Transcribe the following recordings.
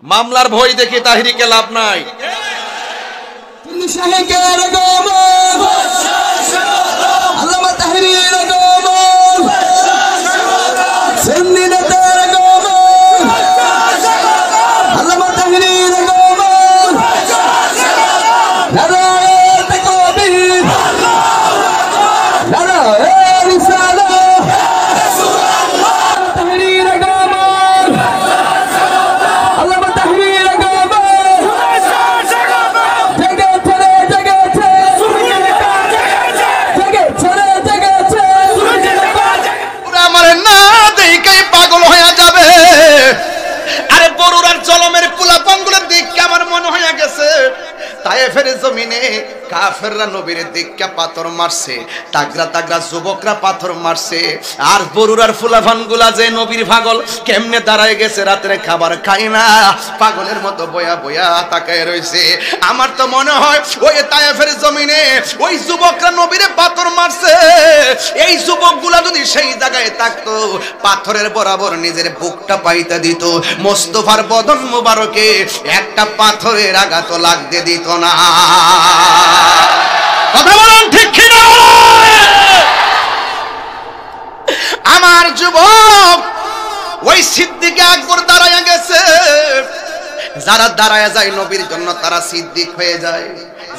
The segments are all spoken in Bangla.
মামলার ভয় দেখি তাহিরিকে লাভ নাই। তায়েফের জমিনে কাফেররা নবীর দিককে পাথর মারছে, তাগরা তাগরা যুবকরা পাথর মারছে, আর বরুরার ফুলাফানগুলা যে নবীর পাগল কেমনে দাঁড়ায় গেছে, রাতে খাবার খায় না, পাগলের মতো বয়া বয়া তাকায় রইছে। আমার তো মনে হয় ওই তায়েফের জমিনে ওই যুবকরা নবীরে পাথর মারছে, এই যুবকগুলা যদি সেই জায়গায় থাকতো পাথরের বরাবর নিজের বুকটা পাইতে দিত, মোস্তফার বদন মুবারকে একটা পাথরের আঘাত লাগতে দিত না। কথা বলেন ঠিক কি না? আমার যুবক ওই সিদ্দিক আকবর দাঁড়ায় গেছে। যারা দাঁড়ায় যায় নবীর জন্য তারা সিদ্দিক হয়ে যায়,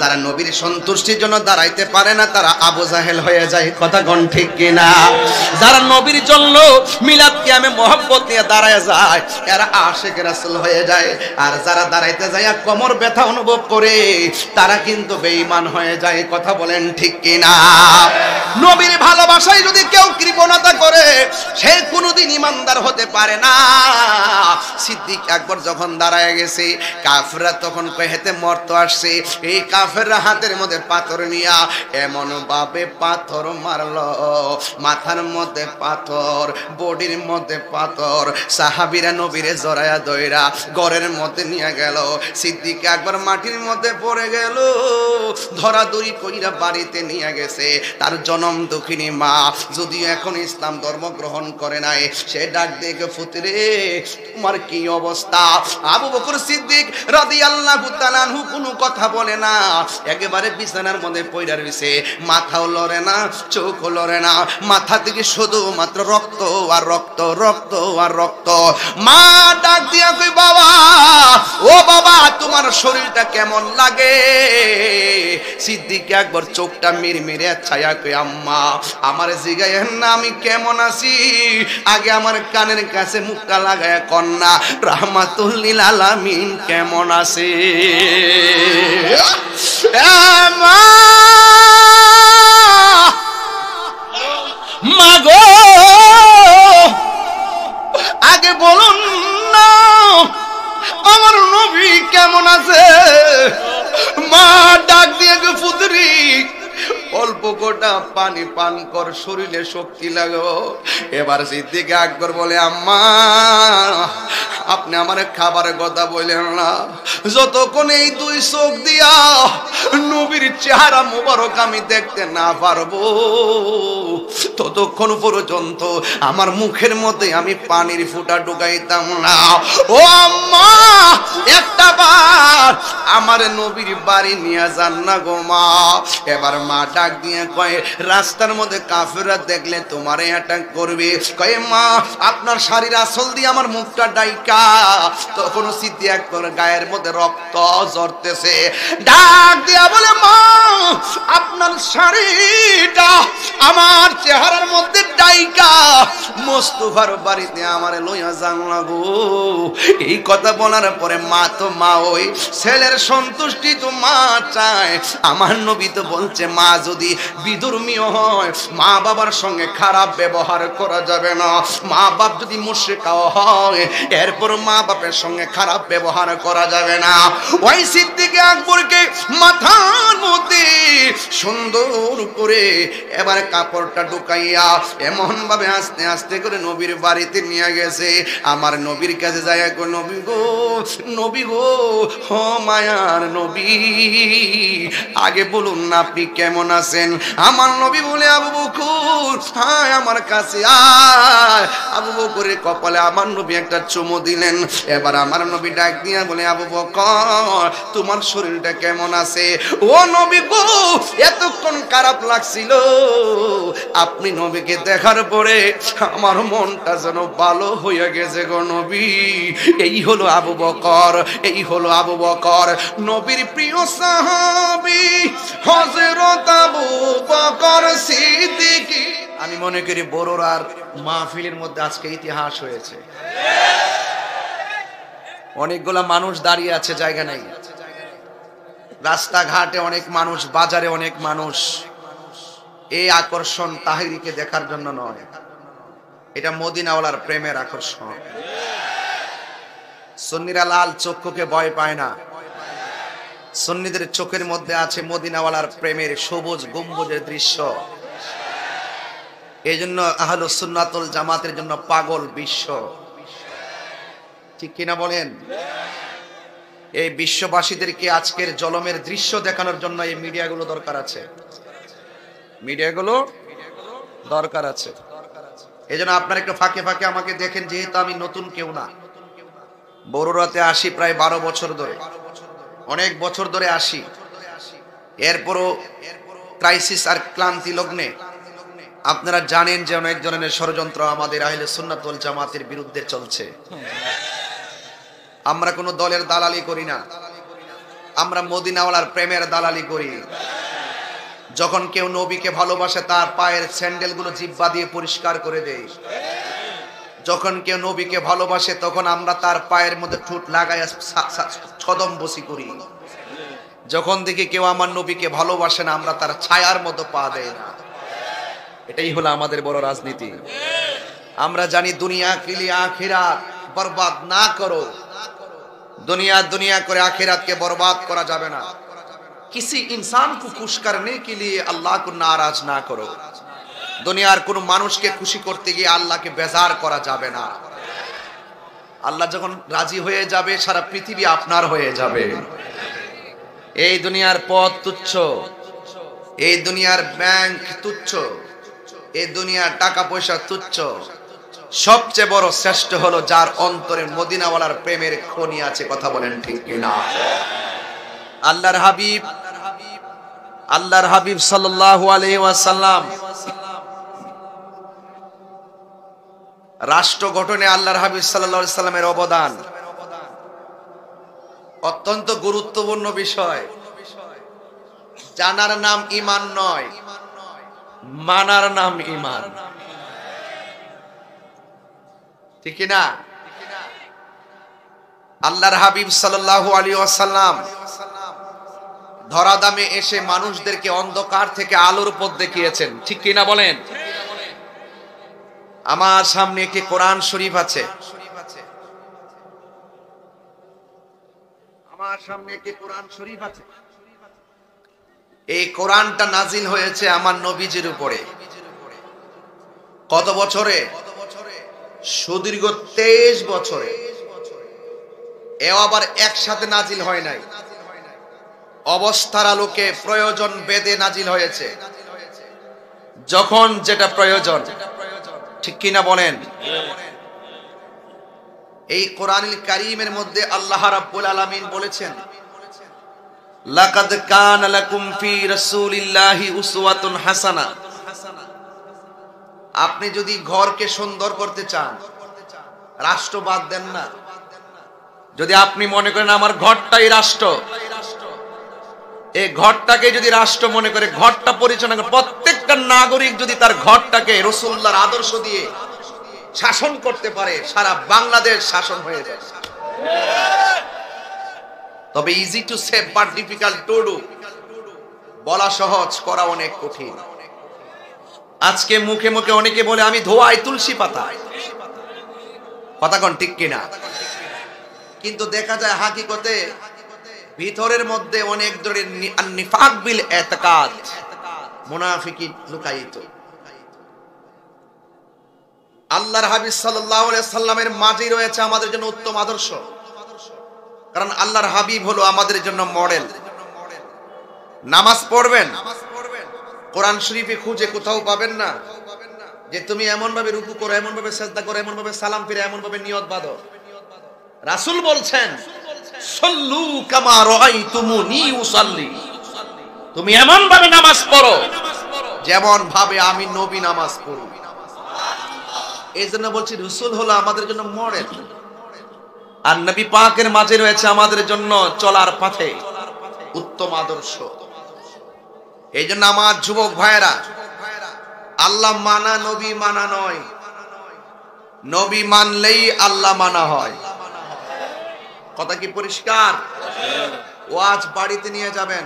যারা নবীর সন্তুষ্টির জন্য দাঁড়াইতে পারে না তারা আবু জাহেল হয়ে যায়। কথা কোন ঠিক কিনা? যারা নবীর জন্য মিলাদ কিয়ামে মহব্বত নিয়ে দাঁড়ায় যায় এরা আশিক রাসূল হয়ে যায়, আর যারা দাঁড়াইতে যায় কোমর ব্যথা অনুভব করে তারা কিন্তু বেঈমান হয়ে যায়। কথা বলেন ঠিক কিনা? নবীর ভালোবাসায় যদি কেউ কৃপণতা করে সে কোনোদিন ইমানদার হতে পারে না। সিদ্দিক আকবর যখন দাঁড়ায় গেছে কাফেররা তখন কহেতে মরতে আসছে, এই কাফেররা হাতের মধ্যে পাথর নিয়া এমন ভাবে পাথর মারলো, মাথার মধ্যে পাথর, বডির মধ্যে পাথর, সাহাবীরা নবীরে জড়ায়া দইরা ঘরের মধ্যে নিয়ে গেল। সিদ্দিক আকবর মাটির মধ্যে পড়ে গেল, ধরাধরি কইরা বাড়িতে নিয়ে গেছে। তার জনম দুঃখিনী মা যদিও এখন ইসলাম ধর্ম গ্রহণ করে নাই, সে ডাক দেখে ফুতরে তোমার কি অবস্থা? আবু বকর সিদ্দিক রাদিয়াল্লাহু তাআলা আনহু কোনো কথা বলে না, একেবারে বিছানার মধ্যে পড়ে রইছে, মাথাও লড়ে না, চোখও লড়ে না, মাথা থেকে শুধুমাত্র রক্ত আর রক্ত, রক্ত আর রক্ত। মা ডাক দিয়া কই বাবা, ও বাবা তোমার শরীরটা কেমন লাগে? সিদ্দিক আকবর চোখটা মিরমিরে ছায়া কই আম্মা আমার জিগায়েন না আমি কেমন আছি, আগে আমার কানের কাছে মুখটা লাগায় কন্যা রাহমাতুল লিল আলামিন কেমন আছে? মাগো আগে বলুন না আমার নবী কেমন আছে? মা ডাক দিয়ে পুত্রী অল্প গোটা পানি পান কর, শরীরে শক্তি লাগো। এবার সিদ্দিক আকবর বলে আম্মা আপনি আমার খাবারের কথা বললেন না, যতক্ষণ এই দুই চোখ দিয়া নবীর চেহারা মুবারক আমি দেখতে না পারবো ততক্ষণ পর্যন্ত আমার মুখের মধ্যে আমি পানির ফোঁটা ঢুকাইতাম না। ও আম্মা একটা বার আমার নবীর বাড়ি নিয়ে যান না গো মা। এবার মা ডাক দিয়ে কয় রাস্তার মধ্যে কাফেররা দেখলে তোমারে অ্যাটাক করবে, কয় মা আপনার শাড়ির আঁচল দিয়ে আমার মুখটা ডাইকা। তখন সিদ্দিক আকবর গায়ের মধ্যে রক্ত ঝরতেছে, ডাক দিয়া বলে মা আপনার শাড়িটা আমার চেহারার মধ্যে ডাইকা মোস্তফার বাড়িতে আমারে লইয়া যান লাগো। এই কথা বলার পরে মা তো মা, ওই ছেলের সন্তুষ্টি তো মা চায়। আমার নবী তো বলছে মা যদি বিধর্মীয় হয় মা বাবার সঙ্গে খারাপ ব্যবহার করা যাবে না, মা বাপ যদি মুশরিকও হয় এরপর মা বাপের সঙ্গে খারাপ ব্যবহার করা যাবে না। ওই সিদ্দিক আকবরকে মাথার মধ্যে সুন্দর করে এবার কাপড়টা ঢুকাইয়া এমন ভাবে আস্তে আস্তে করে নবীর বাড়িতে নিয়ে গেছে। আমার নবীর কাছে যায়, নবী গো, নবী গো, হ মায়া মায়ার নবী, আগে বলুন না আপনি কেমন আছেন? আমার নবী বলে, আবু বকর হ্যাঁ আমার কাছে আয়। আবু বকরের কপালে আমার নবী একটা চুমু দিলেন। এবার আমার নবী ডাক দিয়া বলে, আবু বকর তোমার শরীরটা কেমন আছে? ও নবী গো, এতক্ষণ খারাপ লাগছিল, আপনি নবীকে দেখার পরে আমার মনটা যেন ভালো হয়ে গেছে গো নবী। এই হলো আবু বকর, এই হলো আবু বকর, নবীর প্রিয় সাহাবী হযরত আবু বকর সিদ্দিক। আমি মনে করি বড়রার মাহফিলের মধ্যে আজকে ইতিহাস হয়েছে। অনেকগুলা মানুষ দাঁড়িয়ে আছে, জায়গা নেই, রাস্তাঘাটে অনেক মানুষ, বাজারে অনেক মানুষ। এই আকর্ষণ তাহিরিকে দেখার জন্য নয়, এটা মদিনাওয়ালার প্রেমের আকর্ষণ। সুন্নিরা লাল চক্ষুকে ভয় পায় না, সুন্নিদের চোখের মধ্যে আছে মদিনাওয়ালার প্রেমের সবুজ গম্বুজের দৃশ্য। এই জন্য আহলুস সুন্নাতুল জামাতের জন্য পাগল বিশ্ব, ঠিক কিনা বলেন? এই বিশ্ববাসীদেরকে আজকের জলমের দৃশ্য দেখানোর জন্য এই মিডিয়াগুলো দরকার আছে, মিডিয়াগুলো দরকার আছে। এই জন্য আপনার একটু ফাঁকে ফাঁকে আমাকে দেখেন, যেহেতু আমি নতুন কেউ না, বড়রাতে আসি প্রায় 12 বছর ধরে, অনেক বছর ধরে আসি। এরপরও ক্রাইসিস আর ক্লান্তি লগ্নে আপনারা জানেন যে অনেক ধরনের ষড়যন্ত্র আমাদের আহলে সুন্নাত ওয়াল জামাতের বিরুদ্ধে চলছে। আমরা কোনো দলের দালালি করি না, আমরা মদিনাওয়ালার প্রেমের দালালি করি। যখন কেউ নবীকে ভালোবাসে তার পায়ের স্যান্ডেলগুলো জিহ্বা দিয়ে পরিষ্কার করে দেয়। যখন কেউ নবীকে ভালোবাসে তখন আমরা তার পায়ের মধ্যে ঠোঁট লাগাইয়া ছদম বসি করি। যখন দেখি কেউ আমার নবীকে ভালোবাসে না, আমরা তার ছায়ার মতো পা দেই না। এটাই হলো আমাদের বড় রাজনীতি। আমরা জানি দুনিয়া কে লিয়ে আখিরাত বরবাদ না করো, दुनिया दुनिया করে आखिरत बर्बाद करा जाबे ना। किसी इंसान को खुश करने के लिए अल्लाह को नाराज ना करो। दुनियार कोनो मानुष के खुशी करते गिये अल्लाह के बेजार करा जाबे ना। अल्लाह जखन राजी होये जाबे सारा पृथिवी आपनार होये जाबे। এই দুনিয়ার পথ তুচ্ছ, এই দুনিয়ার ব্যাংক তুচ্ছ, এই দুনিয়ার টাকা পয়সা তুচ্ছ। সবচেয়ে বড় শ্রেষ্ঠ হলো যার অন্তরে মদিনাওয়ালার প্রেমের খনি আছে। কথা বলেন ঠিক কিনা? আল্লাহর হাবিব সাল্লাল্লাহু আলাইহি ওয়াসাল্লাম রাষ্ট্র গঠনে আল্লাহর হাবিব সাল্লাল্লাহু আলাইহি ওয়াসাল্লামের অবদান অত্যন্ত গুরুত্বপূর্ণ বিষয়। জানার নাম ঈমান নয়, মানার নাম ঈমান, ঠিক না? আল্লাহর হাবিব সাল্লাল্লাহু আলাইহি ওয়াসাল্লাম ধরাধামে এসে মানুষদেরকে অন্ধকার থেকে আলোর পথ দেখিয়েছেন, ঠিক কিনা বলেন? আমার সামনে একটি কোরআন শরীফ আছে, আমার সামনে একটি কোরআন শরীফ আছে। এই কোরআনটা নাজিল হয়েছে আমার নবীজির উপরে। কত বছরে? সুদীর্ঘ 23 বছরে। এও আবার একসাথে নাজিল হয় নাই, অবস্থার আলোকে প্রয়োজন বেদে নাজিল হয়েছে, যখন যেটা প্রয়োজন, ঠিক কিনা বলেন? এই কোরআনুল কারীমের মধ্যে আল্লাহ রাব্বুল আলামিন বলেছেন, লাকাদ কানা লাকুম ফি রাসূলিল্লাহি উসওয়াতুন হাসানাহ। আপনি যদি ঘরকে সুন্দর করতে চান, রাষ্ট্র বাদ দেন না। যদি আপনি মনে করেন আমার ঘরটাই রাষ্ট্র, এই ঘরটাকে যদি রাষ্ট্র মনে করে ঘরটা পরিচালনা করে, প্রত্যেকটা নাগরিক যদি তার ঘরটাকে রাসূলুল্লাহর আদর্শ দিয়ে শাসন করতে পারে, সারা বাংলাদেশ শাসন হয়ে যাবে। তবে easy to say but difficult to do, বলা সহজ করা অনেক কঠিন। আজকে মুখে মুখে অনেকে বলে আমি ধোয়াই তুলসী পাতা, কথা কোন ঠিক কিনা? কিন্তু দেখা যায় হাকিকতে ভিতরের মধ্যে অনেক ধরনের নিফাক বিল ইতিকাদ, মুনাফিকি লুকায়িত। আল্লাহর হাবিব সাল্লাল্লাহু আলাইহি সাল্লামের মাঝে রয়েছে আমাদের জন্য উত্তম আদর্শ। কারণ আল্লাহর হাবিব হলো আমাদের জন্য মডেল। নামাজ পড়বেন, কোরআন শরীফে খুঁজে কোথাও পাবেন না যে তুমি এমন ভাবে রুকু করো, এমন ভাবে সিজদা করো, এমন ভাবে সালাম ফিরে, এমন ভাবে নিয়ত বাঁধো। রাসূল বলছেন সল্লু কামা রাআইতুমুনি উসাল্লি, তুমি এমন ভাবে নামাজ পড়ো যেমন ভাবে আমি নবী নামাজ পড়ি। এই জন্য বলছি রাসূল হলো আমাদের জন্য মডেল, আর নবী পাকের মাঝে রয়েছে আমাদের জন্য চলার পথে উত্তম আদর্শ। এই জন্য আমার যুবক ভাইয়েরা, আল্লাহ মানা নবী মানা নয়, নবী মানলেই আল্লাহ মানা হয়। কথা কি পরিষ্কার? ওয়াজ বাড়িতে নিয়ে যাবেন,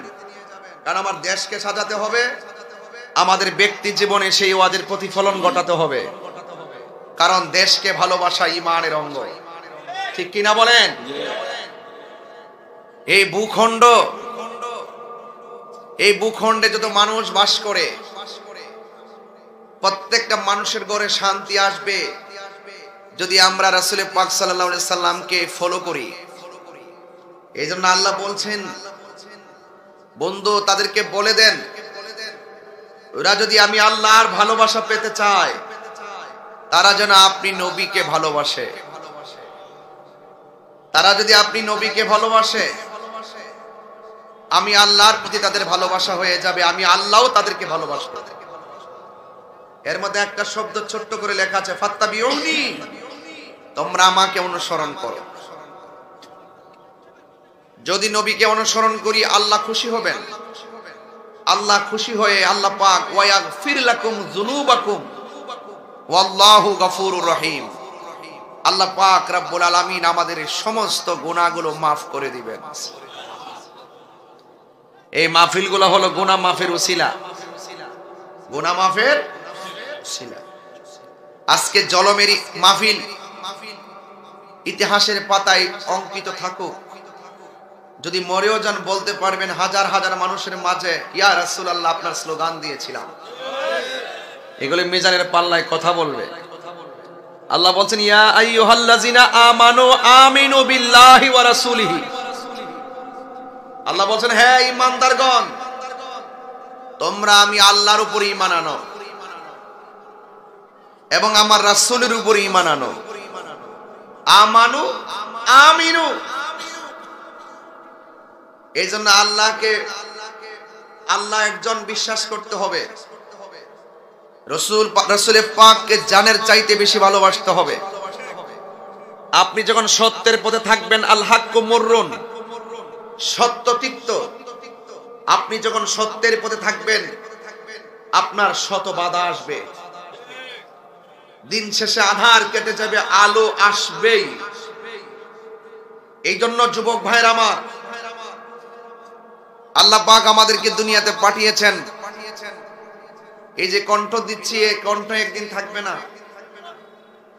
কারণ আমার দেশকে সাজাতে হবে, আমাদের ব্যক্তি জীবনে সেই ওয়াজের প্রতিফলন ঘটাতে হবে, কারণ দেশকে ভালোবাসা ঈমানের অঙ্গ। ঠিক কিনা বলেন? এই ভূখণ্ডে যত মানুষ বাস করে, প্রত্যেকটা মানুষের ঘরে শান্তি আসবে যদি আমরা রাসূল পাক সাল্লাল্লাহু আলাইহি সাল্লামকে ফলো করি। এই জন্য আল্লাহ বলছেন, বন্ধু তাদেরকে বলে দেন, ওরা যদি আমি আল্লাহর ভালোবাসা পেতে চায়, তারা যেন আপনি নবীকে ভালোবাসে। তারা যদি আপনি নবীকে ভালোবাসে, আমি আল্লাহর প্রতি তাদের ভালোবাসা হয়ে যাবে, আমি আল্লাহও তাদেরকে ভালোবাসবো। এর মধ্যে একটা শব্দ ছোট্ট করে লেখা আছে, ফাত্তাবিউনি, তোমরা আমাকে অনুসরণ করো। যদি নবীকে অনুসরণ করি আল্লাহ খুশি হবেন। আল্লাহ খুশি হয়ে আল্লাহ পাক ওয়ায়াগফির লাকুম যুনুবাকুম ওয়াল্লাহু গফুরুর রহিম, আল্লাহ পাক রব্বুল আলামিন আমাদের সমস্ত গুনাহগুলো মাফ করে দিবেন। এই মাহফিলগুলো হলো গুনাহ মাফের উসিলা, গুনাহ মাফের উসিলা। আজকে জলমেরি মাহফিল ইতিহাসের পাতায় অঙ্কিত থাকুক, যদি মরেও যান বলতে পারবেন হাজার হাজার মানুষের মাঝে, ইয়া রাসূলুল্লাহ আপনার স্লোগান দিয়েছিলাম। এগুলো মিজানের পাল্লায় কথা বলবে। আল্লাহ বলছেন, ইয়া আইয়ুহাল্লাযিনা আমানু আমিনু বিল্লাহি ওয়া রাসূলিহি। আল্লাহ বলছেন, হে ঈমানদারগণ, তোমরা আমি আল্লাহর উপর ঈমান আনো এবং আমার রাসূলের উপর ঈমান আনো। আমানু আমিনু, এই জন্য আল্লাহ একজন বিশ্বাস করতে হবে, রাসূলের পাককে জানের চাইতে বেশি ভালোবাসতে হবে। আপনি যখন সত্যের পথে থাকবেন, আল হাক্কু মুররুন, সত্য তিক্ত। আপনি যখন সত্যের পথে থাকবেন, আপনার শত বাধা আসবে, দিন শেষে আধার কেটে যাবে, আলো আসবেই। এই জন্য যুবক ভাইরা আমার, আল্লাহ পাক আমাদেরকে দুনিয়াতে পাঠিয়েছেন। এই যে কণ্ঠ দিচ্ছি, এই কণ্ঠ একদিন থাকবে না।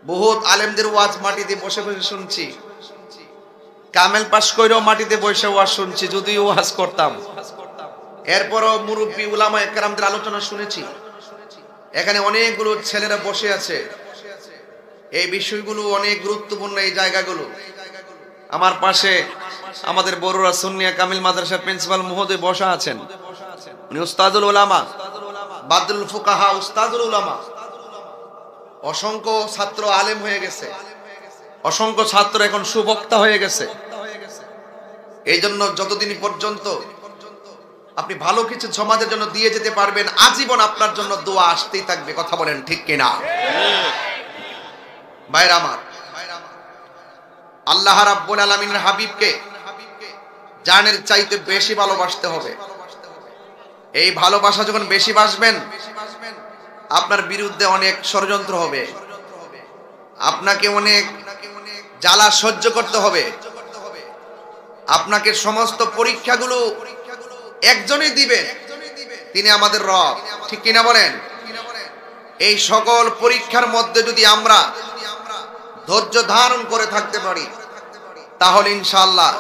বহুত আলেমদের ওয়াজ মাটিতে বসে বসে শুনছি, কামেল পাশ কইরেও মাটিতে বসে ওয়াজ শুনছি, যদিও ওয়াজ করতাম। এরপরও মুরব্বী উলামা একরামদের আলোচনা শুনেছি। এখানে অনেকগুলো ছেলেরা বসে আছে, এই বিষয়গুলো অনেক গুরুত্বপূর্ণ। এই জায়গাগুলো আমার পাশে আমাদের বড়রা সুন্নিয়া কামিল মাদ্রাসার প্রিন্সিপাল মহোদয় বসা আছেন, উনি উস্তাদুল উলামা, বাদরুল ফুকাহা, উস্তাদুল উলামা। অসংখ্য ছাত্র আলেম হয়ে গেছে, অসংখ্য ছাত্র এখন সুবক্তা হয়ে গেছে। এই জন্য যতদিন পর্যন্ত আপনি ভালো কিছু সমাজের জন্য দিয়ে যেতে পারবেন, আজীবন আপনার জন্য দোয়া আসতেই থাকবে। কথা বলেন ঠিক কিনা? ভাইরা আমার, আল্লাহ রাব্বুল আলামিনের হাবিবকে জানের চাইতে বেশি ভালোবাসতে হবে। এই ভালোবাসা যখন বেশি বাসবেন, আপনার বিরুদ্ধে অনেক ষড়যন্ত্র হবে, আপনাকে অনেক জ্বালা সহ্য করতে হবে। আপনাকে সমস্ত পরীক্ষাগুলো একজনই দিবেন, তিনি আমাদের রব। ঠিক কিনা বলেন? এই সকল পরীক্ষার মধ্যে যদি আমরা ধৈর্য ধারণ করে থাকতে পারি, তাহলে ইনশাআল্লাহ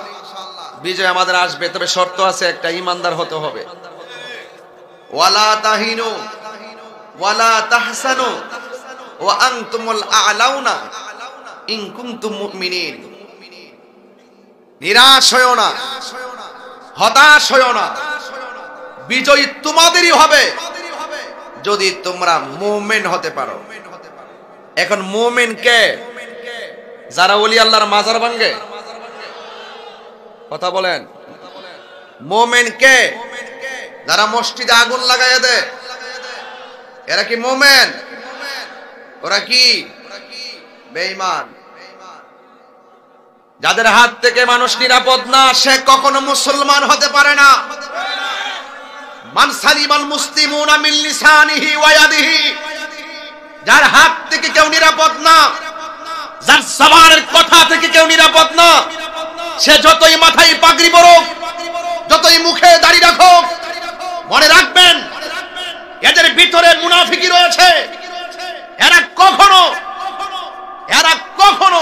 বিজয় আমাদের আসবে। তবে শর্ত আছে একটা, ঈমানদার হতে হবে। ওয়ালা তাহিনু ওয়ালা তাহসানু ওয়া আনতুমুল আ'লাউনা ইন কুনতুম মুমিনিন। নিরাশ হয়ো না, হতাশ হয়ো না। বিজয়ী তোমাদেরই হবে যদি তোমরা মুমিন হতে পারো। এখন মুমিন কে? যারা ওলি আল্লাহর মাজার ভাঙে, কথা বলেন। মুমিন কে? যারা মসজিদে আগুন লাগাইয়া দেয়, এরা কি মুমিন? ওরা কি বেঈমান? যাদের হাত থেকে মানুষ নিরাপদ না, সে কখনো মুসলমান হতে পারে না। মান সালিমাল মুসলিমুনা মিন লিসানিহি ওয়া ইয়াদিহি, যার হাত থেকে কেউ নিরাপদ না, যার জবানের কথা থেকে কেউ নিরাপদ না, সে যতই মাথায় পাগড়ি পরুক, যতই মুখে দাড়ি রাখুক, মনে রাখবেন এদের ভিতরে মুনাফিকি রয়েছে। এরা কখনো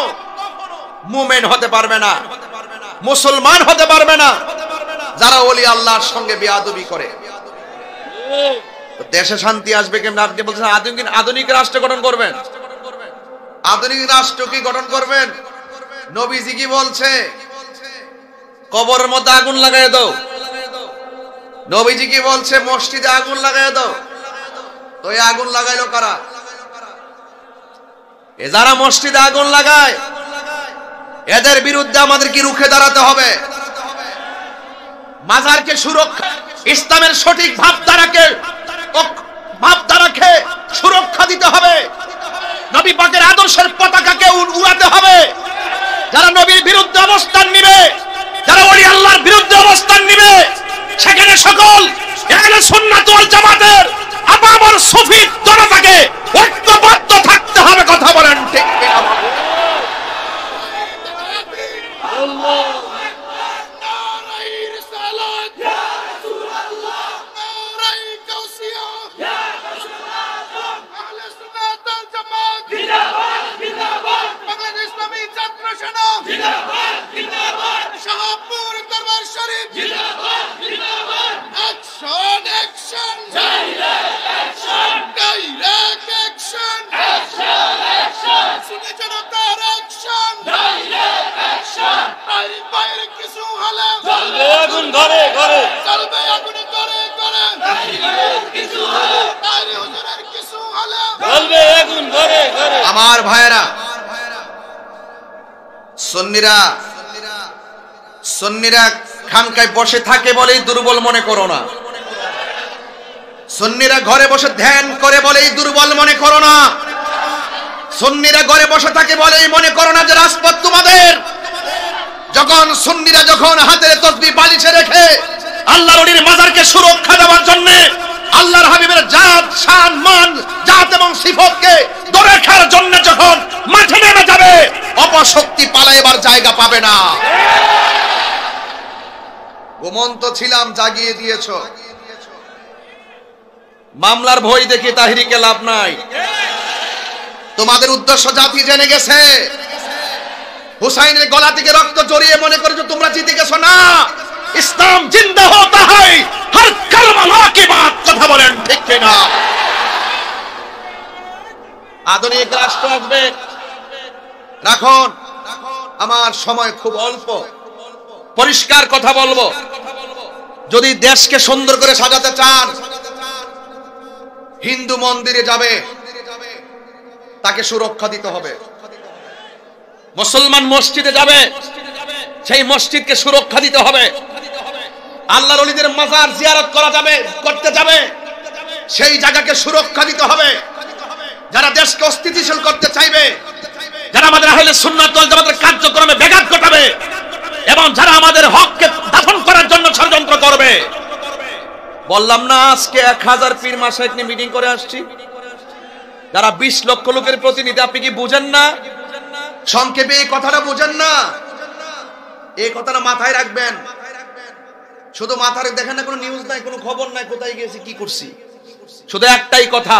মুমিন হতে পারবে না, মুসলমান হতে পারবে না, যারা ওলি আল্লাহর সঙ্গে বেয়াদবি করে। দেশে শান্তি আসবে কেমন? আপনি বলছেন আধুনিক রাষ্ট্র গঠন করবেন। আধুনিক রাষ্ট্র কি গঠন করবেন? নবীজি কি বলছে? কবরের মধ্যে আগুন লাগাই দাও। নবীজি কি বলছে? মসজিদে আগুন লাগাই দাও। তো এই আগুন লাগাইলো কারা? এ যারা মসজিদে আগুন লাগায়, এদের বিরুদ্ধে আমাদের কি রুখে দাঁড়াতে হবে। মাজারকে সুরক্ষা, ইসলামের সঠিক ভাবধারাকে সুরক্ষা দিতে হবে। নবী পাকের আদর্শের পতাকাকে উড়াতে হবে। যারা নবীর বিরুদ্ধে অবস্থান নিবে, যারা ওলি আল্লাহর বিরুদ্ধে অবস্থান নিবে, সেখানে সকল এখানে সুন্নাত ওয়াল জামাতের আপামর সুফি জনতাকে ঐক্যবদ্ধ থাকতে হবে। কথা বলেন ঠিক কিনা? আমার ভাইরা, সুন্নিরা খানকায় বসে থাকে বলেই দুর্বল মনে করো না। সুন্নিরা ঘরে বসে ধ্যান করে বলেই দুর্বল মনে করো না। সুন্নিরা ঘরে বসে থাকে বলেই মনে করো না যে রাজপথ তোমাদের। সুন্নিরা যখন হাতের তসবিহ বালিশে রেখে আল্লাহর ওলির মাজারকে সুরক্ষা দেওয়ার জন্য, আল্লাহর হাবিবের জাত, শান, মান, জাত এবং সিফতকে ধরে রাখার জন্য যখন মাঠে নেমে যাবে, অপশক্তি পালাইবার জায়গা পাবে না। ঘুমন্ত ছিলাম, জাগিয়ে দিয়েছ। মামলার ভয় দেখে তাহরিকে লাভ নাই। তোমাদের উদ্দেশ্য জাতি জেনে গেছে। হুসাইনের গলা থেকে রক্ত জড়িয়ে মনে করেছো তোমরা জিতে গেছো। না, ইসলাম জিন্দা হতা হয় হর কালমা কে বাত। কথা বলেন ঠিক কিনা? আধুনিক রাষ্ট্র আসবে। রাখুন, আমার সময় খুব অল্প, পরিষ্কার কথা বলবো। যদি দেশকে সুন্দর করে সাজাতে চান, হিন্দু মন্দিরে যাবে, তাকে সুরক্ষা দিতে হবে। মুসলমান মসজিদে যাবে, সেই মসজিদকে সুরক্ষা দিতে হবে। আল্লাহর ওলিদের মাজার জিয়ারত করতে যাবে, সেই জায়গাকে সুরক্ষা দিতে হবে। যারা দেশকে অস্থিতিশীল করতে চাইবে, যারা আমাদের আহলে সুন্নাত ওয়াল জামাতের কার্যক্রমে ব্যাঘাত ঘটাবে এবং যারা আমাদের হককে দাফন করার জন্য ষড়যন্ত্র করবে। বললাম না আজকে 1000 পীর মাশায়েখ নিয়ে মিটিং করে আসছি। যারা 20 লক্ষ লোকের প্রতিনিধি, আপনি কি বুঝেন না? সংক্ষেপে এই কথাটা বুঝেন না? এই কথাটা মাথায় রাখবেন। শুধু মাথায় দেখেন না, কোনো নিউজ নাই, কোনো খবর নাই, কোথায় গেছি, কি করছি। শুধু একটাই কথা,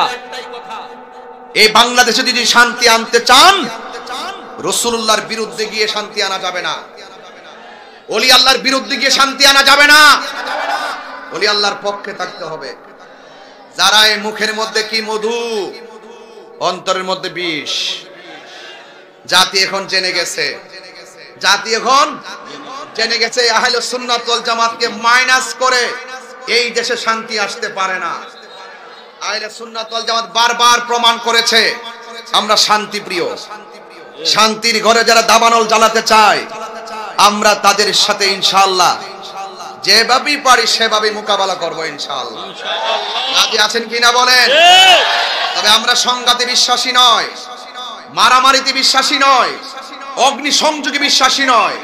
এই বাংলাদেশে যদি শান্তি আনতে চান, রাসূলুল্লাহর বিরুদ্ধে গিয়ে শান্তি আনা যাবে না। ওলি আল্লাহর বিরুদ্ধে গিয়ে শান্তি আনা যাবে না। ওলি আল্লাহর পক্ষে থাকতে হবে। যারা এই মুখের মধ্যে কি মধু, অন্তরের মধ্যে বিষ। জাতি এখন জেনে গেছে, জাতি এখন জেনে গেছে আহলে সুন্নাত ওয়াল জামাতকে মাইনাস করে এই দেশে শান্তি আসতে পারে না। আহলে সুন্নাত ওয়াল জামাত বারবার প্রমাণ করেছে আমরা শান্তি প্রিয়। শান্তির ঘরে যারা দাবানল জ্বালাতে চায় আমরা তাদের সাথে ইনশাআল্লাহ যেভাবেই পারি সেভাবে মোকাবেলা করব ইনশাআল্লাহ। রাজি আছেন কিনা বলেন? তবে আমরা সংঘাতে বিশ্বাসী নয়, মারামারিতে বিশ্বাসী নয়, অগ্নি সংযোগে বিশ্বাসী নয়।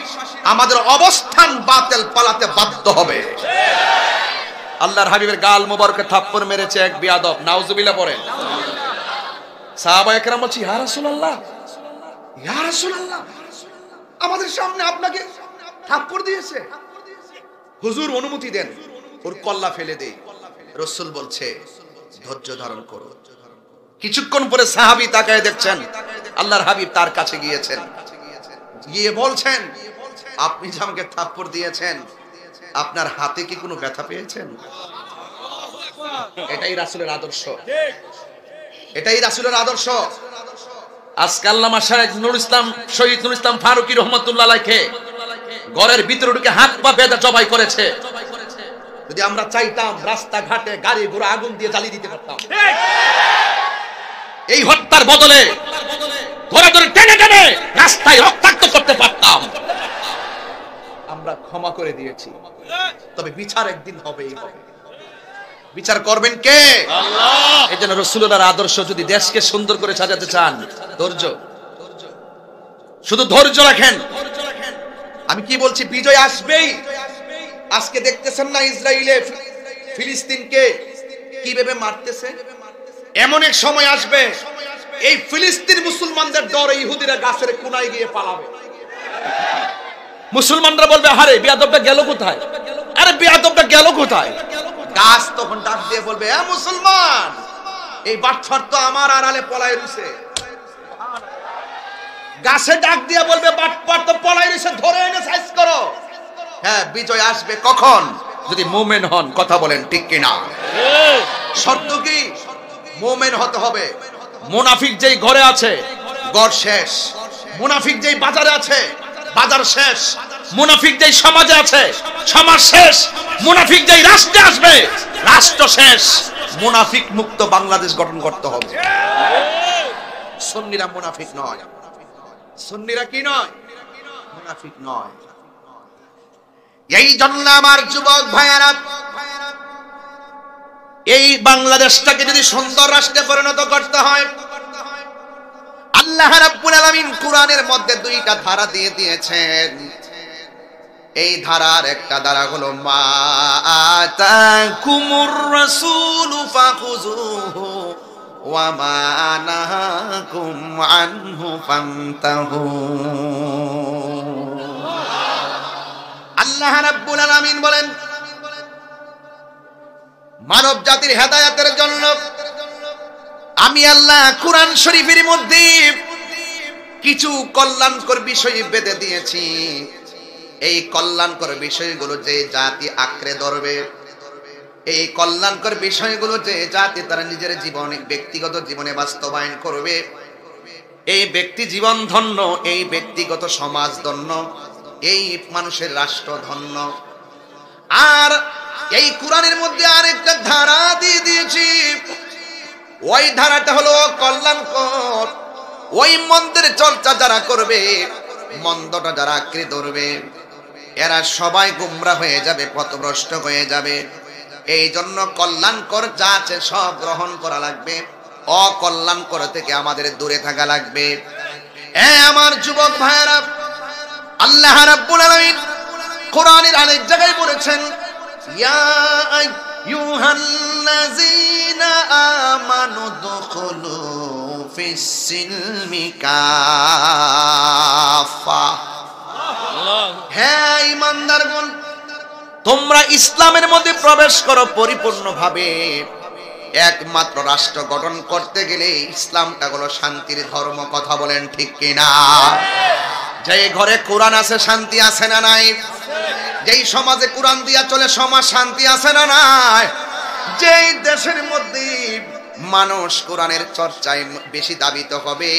আমাদের অবস্থান বাতিল পালাতে বাধ্য হবে। আল্লাহর হাবিবের গাল মোবারকে থাপ্পড় মেরেছে এক বেয়াদব, নাউজুবিল্লাহ পড়েন। সাহাবায়ে কেরাম বলছে ইয়া রাসূলুল্লাহ, ইয়া রাসূলুল্লাহ, আমাদের সামনে আপনাকে থাপ্পড় দিয়েছে, হুজুর অনুমতি দেন ওর কল্লা ফেলে দেই। রাসূল বলছে ধৈর্য ধারণ করো। কিছুক্ষণ পরে সাহাবী তাকায় দেখছেন আল্লাহর হাবিব তার কাছে গিয়েছেন, গিয়ে বলছেন আপনি যে আমাকে থাপ্পড় দিয়েছেন আপনার হাতে কি কোনো ব্যথা পেয়েছেন? এটাই রাসূলের আদর্শ, এটাই রাসূলের আদর্শ। আজকে আল্লামা শাহেখ নুরুল ইসলাম, শহীদ নুরুল ইসলাম ফারুকী রহমাতুল্লাহ আলাইহি ঘরের ভিতরে ঢুকে হাত পা বেঁধে জবাই করেছে। যদি আমরা চাইতাম রাস্তাঘাটে গাড়ি ঘোড়া আগুন দিয়ে জ্বালিয়ে দিতে পারতাম। এই হত্যার বদলে ধরে ধরে টেনে টেনে রাস্তায় রক্তাক্ত করতে পারতাম। আমরা ক্ষমা করে দিয়েছি, তবে বিচার একদিন হবেই হবে। বিচার করবেন কে? আল্লাহ। এজন্য রাসূলুল্লাহর আদর্শ যদি দেশকে সুন্দর করে সাজাতে চান, ধৈর্য, শুধু ধৈর্য রাখেন। আমি কি বলছি, বিজয় আসবেই। আজকে দেখতেছেন না ইসরায়েলে ফিলিস্তিনকে কিভাবে মারতেছে। এমন এক সময় আসবে এই ফিলিস্তিন মুসলমানদের ডরে ইহুদিরা গাছের কোনায় গিয়ে পালাবে। মুসলমানরা বলবে আরে বেয়াদবটা গেল কোথায়, আরে বেয়াদবটা গেল কোথায়। গাছ তখন ডাক দিয়ে বলবে এ মুসলমান, এই বাটফার তো আমার আড়ালে পলায় রইছে। গাছে ডাক দিয়ে বলবে বাটফার তো পলায় রইছে, ধরে এনে সাইজ করো। হ্যাঁ, বিজয় আসবে কখন? যদি মুমিন হন। কথা বলেন ঠিক কিনা? শর্ত কি? মুমিন হতে হবে। মুনাফিক যেই ঘরে আছে ঘর শেষ, মুনাফিক যেই বাজারে আছে বাজার শেষ, মুনাফিক যেই সমাজে আছে সমাজ শেষ, মুনাফিক যেই রাষ্ট্রে আসবে রাষ্ট্র শেষ। মুনাফিক মুক্ত বাংলাদেশ গঠন করতে হবে। সুন্নিরা মুনাফিক নয়, সুন্নিরা কি নয়? মুনাফিক নয়। এই জন্য আমার যুবক ভাইয়েরা, এই বাংলাদেশটাকে যদি সুন্দর রাষ্ট্রে পরিণত করতে হয়, আল্লাহ রাব্বুল আলামিন কোরআনের মধ্যে দুইটা ধারা দিয়ে দিয়েছেন। এই ধারার একটা ধারা হলো মা আতাকুমুর রাসূলু ফাখুযুহু ওয়া মা নাহাকুম আনহু ফান্তাহু। আল্লাহ রাব্বুল আলামিন বলেন মানব জাতির হেদায়েতের জন্য আমি আল্লাহ কোরআন শরীফের মধ্যে কিছু কল্যাণকর বিষয় বেঁধে দিয়েছি। এই কল্যাণকর বিষয়গুলো যে জাতি আঁকড়ে ধরবে, এই কল্যাণকর বিষয়গুলো যে জাতি তারা নিজের জীবনে, ব্যক্তিগত জীবনে বাস্তবায়ন করবে, এই ব্যক্তি জীবন ধন্য, এই ব্যক্তিগত সমাজ ধন্য, এই মানুষের রাষ্ট্র ধন্য। আর এই কোরআনের মধ্যে আরেকটা ধারা দিয়ে দিয়েছি, ওই ধারাটা হলো কল্যাণকর। ওই মন্দের চর্চা যারা করবে, মন্দটা যারা আঁকড়ে ধরবে, এরা সবাই গুমরা হয়ে যাবে, পথভ্রষ্ট হয়ে যাবে। এই জন্য কল্যাণকর যা আছে সব গ্রহণ করা লাগবে, অকল্যাণকর থেকে আমাদের দূরে থাকা লাগবে। আমার যুবক ভাইয়েরা, আল্লাহ রাব্বুল আলামিন কোরআনের আরেক জায়গায় বলেছেন ইয়া আইয়ুহাল্লাযীনা আমানু দুখুলু ফিস-সিলমি কাফা। হে ঈমানদারগণ, তোমরা ইসলামের মধ্যে প্রবেশ করো পরিপূর্ণভাবে। একমাত্র রাষ্ট্র গঠন করতে গেলে ইসলামটা হলো শান্তির ধর্ম। কথা বলেন ঠিক কিনা? যে ঘরে কোরআন আছে শান্তি আছে না নাই? যেই সমাজে কোরআন দিয়া চলে সমাজ শান্তি আছে না নাই? যেই দেশের মধ্যে মানুষ কোরআনের চর্চায় বেশি দাবিত হবে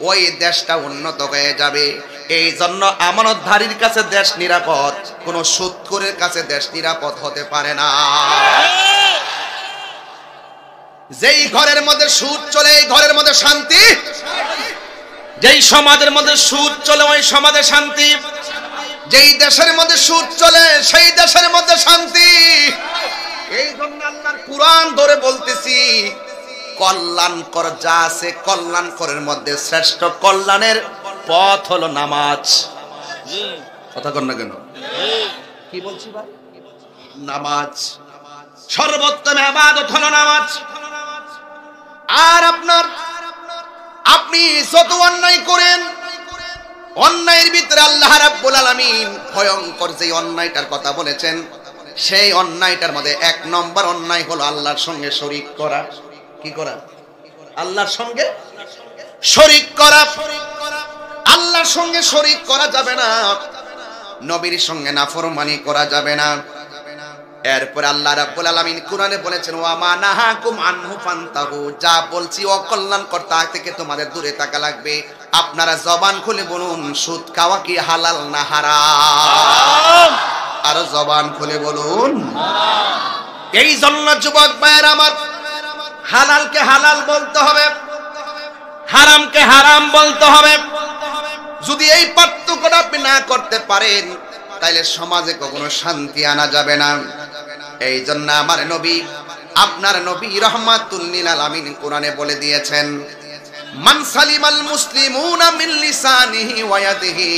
ওই দেশটা উন্নত হয়ে যাবে। এই জন্য আমানতধারীর কাছে দেশ নিরাপদ, কোন সুদখোরের কাছে দেশ নিরাপদ হতে পারে না। যেই ঘরের মধ্যে সুদ চলে এই ঘরের মধ্যে শান্তি, যেই সমাজের মধ্যে সুদ চলে ওই সমাজে শান্তি, যেই দেশের মধ্যে সুদ চলে সেই দেশের মধ্যে শান্তি। এই জন্য আল্লাহর কুরআন ধরে বলতেছি, কল্যাণকর যা আছে কল্যাণকরের মধ্যে শ্রেষ্ঠ কল্যাণের পথ হলো নামাজ। কথা কন না কেন? কি বলছি ভাই? নামাজ সর্বোত্তম ইবাদত হলো নামাজ। আর আপনি যত অন্যায় করেন, অন্যায়ের ভিতরে আল্লাহ রাব্বুল আলামিন ভয়ঙ্কর যে অন্যায়টার কথা বলেছেন, সেই অন্যায়টার মধ্যে এক নম্বর অন্যায় হলো আল্লাহর সঙ্গে শরীক করা। কি করা? আল্লাহর সঙ্গে শরীক করা। আল্লাহর সঙ্গে শরীক করা যাবে না, নবীর সঙ্গে নাফরমানি করা যাবে না। এরপর আল্লাহ রাব্বুল আলামিন কোরআনে বলেছেন, ওয়া মা নাহাকুম আনহু ফান্তাহু, যা বলছি অকল্যাণকর তা থেকে তোমাদের দূরে থাকা লাগবে। আপনারা জবান খুলে বলুন, সুদ খাওয়া কি হালাল না হারাম? আর জবান খুলে বলুন। এই জন্য যুবক ভাইয়েরা আমার, হালালকে হালাল বলতে হবে, হারামকে হারাম বলতে হবে। যদি এই পার্থক্যটা আপনি না করতে পারেন, তাইলে সমাজে কখনো শান্তি আনা যাবে না। এই জন্য আমার নবী, আপনার নবী রাহমাতুল লিল আলামিন কোরআনে বলে দিয়েছেন, মান সালিমাল মুসলিমুনা মিন লিসানিহি ওয়া ইয়াদিহি,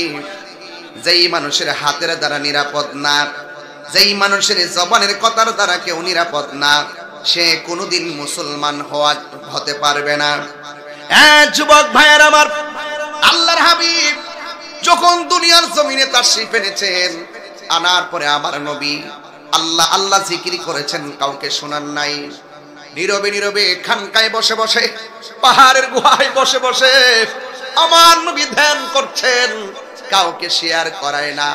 যেই মানুষের হাতের দ্বারা নিরাপদ না, যেই মানুষের জবানের কথার দ্বারা কেউ নিরাপদ না, সে কোনোদিন মুসলমান হতে পারবে না। যুবক ভাইয়ের আমার, আল্লাহর হাবিব যখন দুনিয়ার জমিনে তাশরীফ এনেছেন, আনার পরে আমার নবী আল্লাহ আল্লাহ জিকির করেছেন, কাউকে শোনান নাই। নীরবে নীরবে খানকায় বসে বসে, পাহাড়ের গুহায় বসে বসে আমার নবী ধ্যান করছেন, কাউকে শেয়ার করায় না।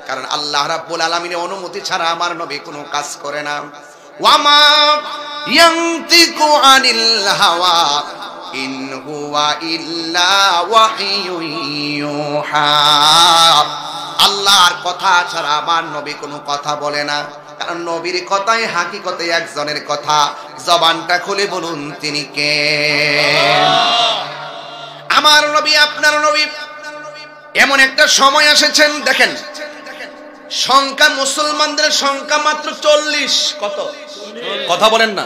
কারণ আল্লাহ রাব্বুল আলামিনের অনুমতি ছাড়া আমার নবী কোনো কাজ করে না। ওয়ামা ইয়ানতিকু আনিল হাওয়া ইন হুয়া ইল্লা ওয়াহিয়ুন ইউহা, আল্লাহর কথা ছাড়া আমার নবী কোনো কথা বলে না। কারণ নবীর কথাই হাকিকতে একজনের কথা। জবানটা খুলে বলুন, তিনি কে? আমার নবী, আপনার নবী। এমন একটা সময় এসেছেন, দেখেন সংখ্যা, মুসলমানদের সংখ্যা মাত্র 40। কত? কথা বলেন না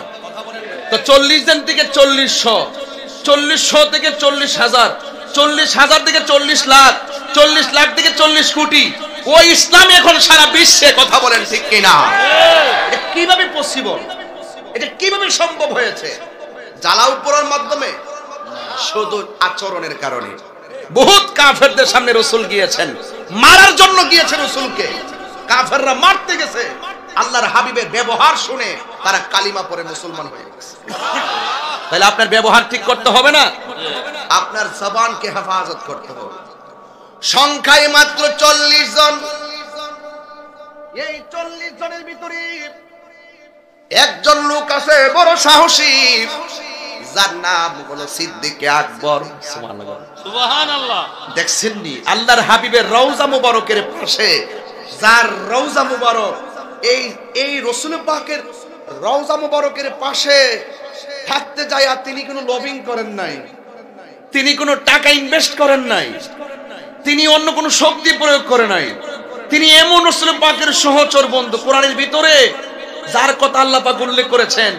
তো। 40 জন থেকে 40,000, 40,000 থেকে 40,000, 40,000 থেকে 40 লাখ, 40 লাখ থেকে 40 কোটি। ওই ইসলাম এখন সারা বিশ্বে। কথা বলেন ঠিক কিনা? এটা কিভাবে পসিবল? এটা কিভাবে সম্ভব হয়েছে? জ্বালাও পোড়ার মাধ্যমে? শুধু আচরণের কারণে। বহুত কাফেরদের সামনে রাসূল গিয়েছেন, মারার জন্য গিয়েছেন রাসূলকে। কাফেররা মারতে গেছে, আল্লাহর হাবিবের ব্যবহার শুনে তারা কালিমা পড়ে মুসলমান হয়ে গেছে। তাহলে আপনার ব্যবহার ঠিক করতে হবে না, আপনার জবানকে হেফাজত করতে হবে। সংখ্যায় মাত্র 40 জন। এই 40 জনের ভিতরে একজন লোক আছে বড় সাহসী, যার নাম হলো সিদ্দিকে আকবর। সুবহানাল্লাহ। দেখছেন নি আল্লাহর হাবিবের রওজা মুবারকের পাশে, যার রওজা মুবারক, এই রাসূল পাকের রওজা মুবারকের পাশে থাকতে যায়, আর তিনি কোনো লবিং করেন নাই, তিনি কোনো টাকা ইনভেস্ট করেন নাই, তিনি অন্য কোনো শক্তি প্রয়োগ করে নাই। তিনি এমন রাসূল পাকের সহচর বন্ধু, কোরআনের ভিতরে যার কথা আল্লাহ পাক উল্লেখ করেছেন,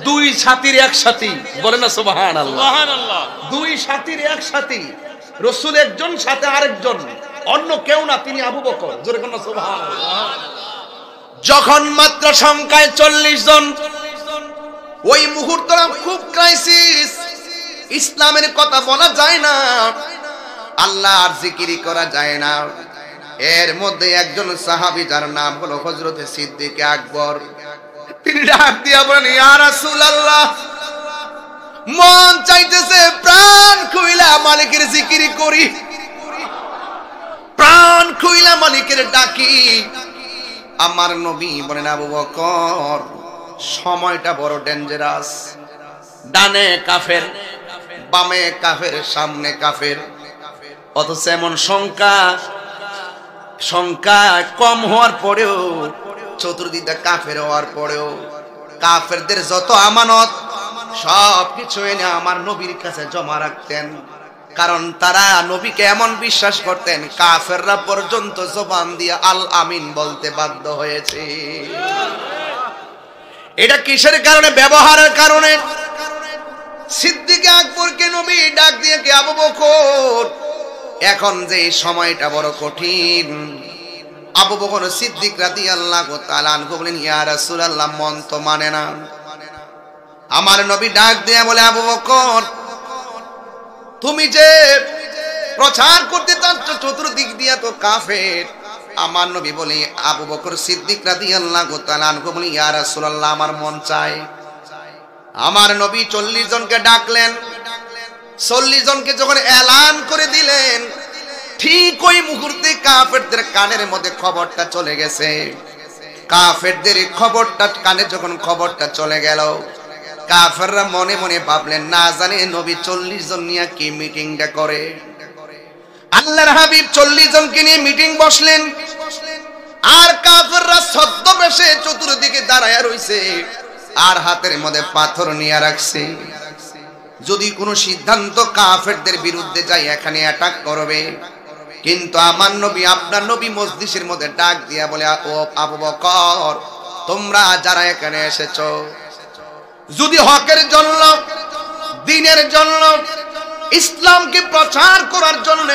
দুই সাথীর এক সাথী। বলে না সুবহানাল্লাহ। সুবহানাল্লাহ। দুই সাথীর এক সাথী, রাসূল একজন, সাথে আরেকজন, অন্য কেউ না, তিনি আবু বকর। জোরে কোন সুবহানাল্লাহ। যখন মাত্র সংখ্যায় 40 জন, ওই মুহূর্তটা খুব ক্রাইসিস। ইসলামের কথা বলা যায় না, আল্লাহর জিকির করা যায় না। এর মধ্যে একজন সাহাবী, যার নাম হলো হযরতে সিদ্দিকে আকবর, তিনি ডাক দিয়া বলেন, ইয়া রাসূলুল্লাহ, মন চাইতেছে প্রাণ খুইলা মালিকের জিকির করি, প্রাণ খুইলা মালিকের ডাকি। আমার নবী বলেন, আবু বকর, সময়টা বড় ডেঞ্জারাস। ডানে কাফের, বামে কাফের, সামনে কাফের। অথচ এমন সংখ্যা কম হওয়ার পরেও, চতুর্দিকে কাফের হওয়ার পরেও কাফেরদের যত আমানত সবকিছু এনে আমার নবীর কাছে জমা রাখতেন। কারণ তারা নবীকে এমন বিশ্বাস করতেন, কাফেররা পর্যন্ত জবান দিয়ে আল আমিন বলতে বাধ্য হয়েছে। এটা কিসের কারণে? ব্যবহারের কারণে। সিদ্দিক আকবরকে নবী ডাক দিয়ে কে আবু বকর, এখন যে সময়টা বড় কঠিন। আবু বকর সিদ্দিক রাদিয়াল্লাহু তাআলা আনহু বলেন, ইয়া রাসূলুল্লাহ, মন তো মানে না। আমার নবী ডাক দিয়ে বলে, আবু বকর, তুমি যে প্রচার করতে চাচ্ছ চতুর্দিক দিয়া তো কাফের। আমার নবী বলে, আবু বকর সিদ্দিক রাদিয়াল্লাহু তাআলা আনহু বলে, ইয়া রাসূলুল্লাহ, আমার মন চায়। আমার নবী 40 জনকে ডাকলেন। 40 জনকে যখন এলান করে দিলেন, ঠিক ওই মুহূর্তে কাফেরদের কানের মধ্যে খবরটা চলে গেছে। কাফেরদের খবরটা কানে যখন খবরটা চলে গেল, কাফেররা মনে মনে ভাবলেন, না জানে নবী 40 জন নিয়ে কি মিটিংটা করে। আল্লাহর হাবিব 40 জনকে নিয়ে মিটিং বসলেন, আর কাফেররা ছদ্মবেশে চতুর্দিকে দাঁড়ায়া রইছে, আর হাতের মধ্যে পাথর নিয়ে রাখছে। যদি কোনো সিদ্ধান্ত কাফেরদের বিরুদ্ধে যায়, এখানে অ্যাটাক করবে। কিন্তু আমার নবী, আপনার নবী মজলিসের মধ্যে ডাক দিয়া বলে, ও আবু বকর, তোমরা যারা এখানে এসেছো, যদি হকের জন্য, দ্বীনের জন্য, ইসলামকে প্রচার করার জন্য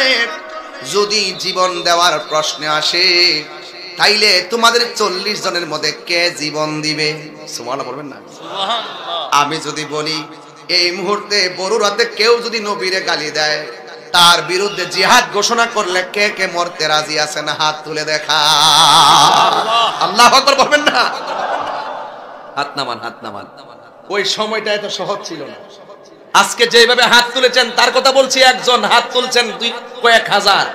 যদি জীবন দেওয়ার প্রশ্ন আসে, তাইলে তোমাদের 40 জনের মধ্যে কে জীবন দিবে? সুবহানাল্লাহ বলবেন না? আমি যদি বলি, এই মুহূর্তে বড়ুরাতে কেউ যদি নবীরে গালি দেয়, তার বিরুদ্ধে জিহাদ ঘোষণা করলে কে কে মরতে রাজি আছে না? হাত তুলে দেখা। আল্লাহু আকবার বলবেন না? হাত নামান, হাত নামান। ওই সময়টা এত সহজ ছিল না। আজকে যেভাবে হাত তুলেছেন তার কথা বলছি, একজন হাত তুলছেন কয়েক হাজার,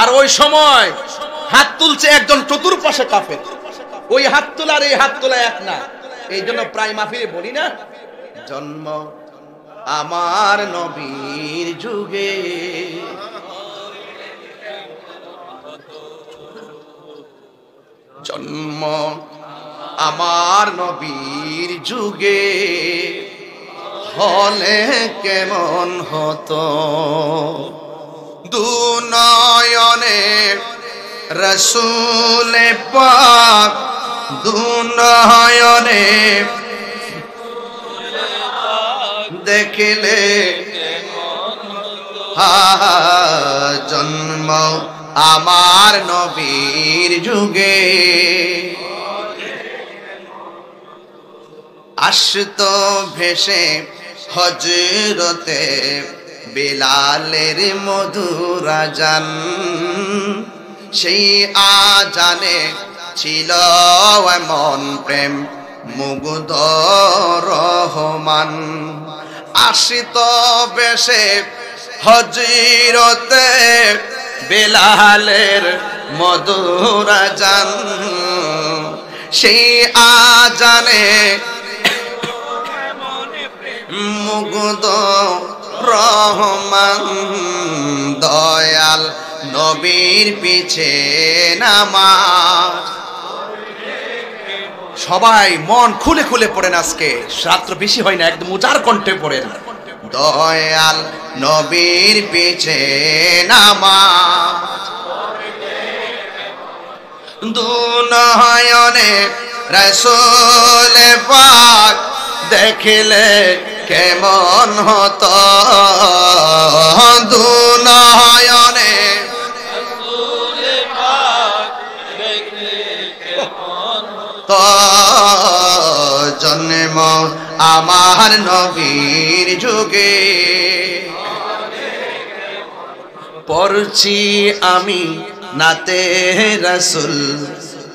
আর ওই সময় হাত তুলছে একজন চতুর্পাশে কাফের। ওই হাত তোলার এই হাত তোলা এক না। এই জন্য প্রায় মাহফিলে বলি না, জন্ম আমার নবীর যুগে, জন্ম আমার নবীর যুগে, হলে কেমন হতো। দুনয়নে রাসূল পাক, দুনয়নে দেখলে জন্ম আমার নবীর যুগে। আসতো ভেসে হযরতে বেলালের মধুর আযান, সেই আযানে ছিল এমন প্রেম মুগ্ধ রহমান। আসতো ভেসে হযরতে বেলালের মধুর আযান, সেই আযানে মুগ্ধ রহমান। দয়াল নবীর পিছে নামাজ। সবাই মন খুলে খুলে পড়েন, আজকে রাত্র বেশি হয় না, একদম উজাড় কণ্ঠে পড়েন। দয়াল নবীর পিছে নামাজ, দুনয়নে রাসূল পাক দেখলে কেমন হতো। দুনয়নে রাসূল পাক দেখলে কেমন হতো। জন্ম আমার নবীর যুগে, পড়ছি আমি নাতে রাসূল,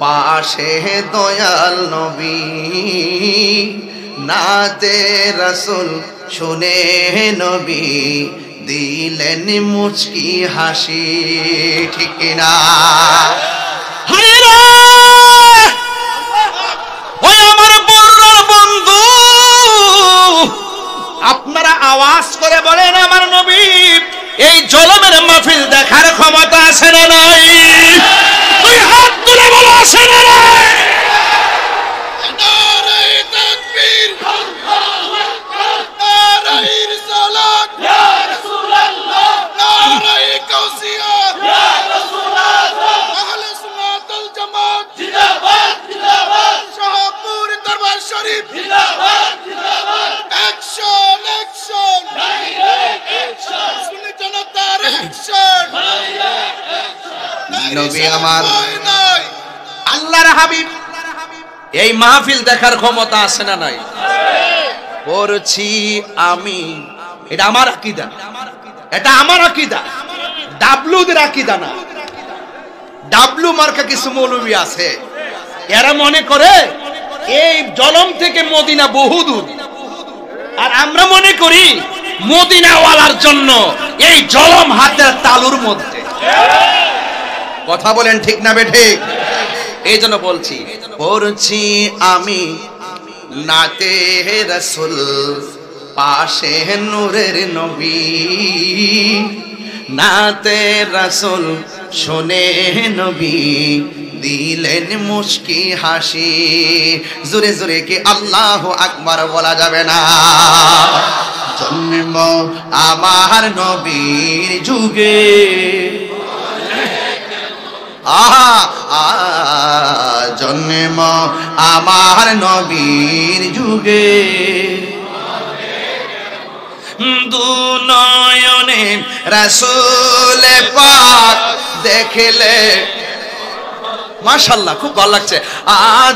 পাশে দয়াল নবী। নাতে রাসূল শুনে নবী দিলেন মুচকি হাসি। ঠিক না? আপনারা আওয়াজ করে বলেন, আমার নবী এই জলমের মাহফিল দেখার ক্ষমতা আছে না নাই? তুই হাত তুলে বলো আছে না নাই? নারে তাকবীর, আল্লাহু আকবার, নারে রিসালাত, ইয়া রাসূলুল্লাহ, নারে কাউসিয়া, ইয়া রাসূলুল্লাহ, আহলে সুন্নাত ওয়াল জামাত জিন্দাবাদ জিন্দাবাদ, শাহপুর দরবার শরীফ জিন্দাবাদ জিন্দাবাদ, অ্যাকশন অ্যাকশন, ডাইরেক্ট অ্যাকশন, সুন্নি জনতার অ্যাকশন, ডাইরেক্ট অ্যাকশন। নবী আমার আল্লাহর হাবিব এই মাহফিল দেখার ক্ষমতা আছে না নাই? পড়ছি আমি, এটা আমার আকীদা, এটা আমার আকীদা, ডাবলুদের আকীদা না। ডাবলু মার্কা কিছু মৌলবী আছে, এরা মনে করে এই জলম থেকে মদিনা বহুদূর, আর আমরা মনে করি মদিনাওয়ালার জন্য এই জলম হাতের তালুর মধ্যে। কথা বলেন ঠিক না বেঠিক? এই জন্য বলছি, পড়ছি আমি নাতে রাসূল, পাশে নূরের নবী, নাতে রাসূল শোনে নবী, দিলেন মুস্কি হাসি। জোরে জোরে কি আল্লাহু আকবার বলা যাবে না? জন্ম আমার নবীর যুগে, জন্ম আমার নবীর যুগে, দুনয়নে রাসূল পাক দেখলে, মাশাআল্লাহ খুব ভালো লাগছে।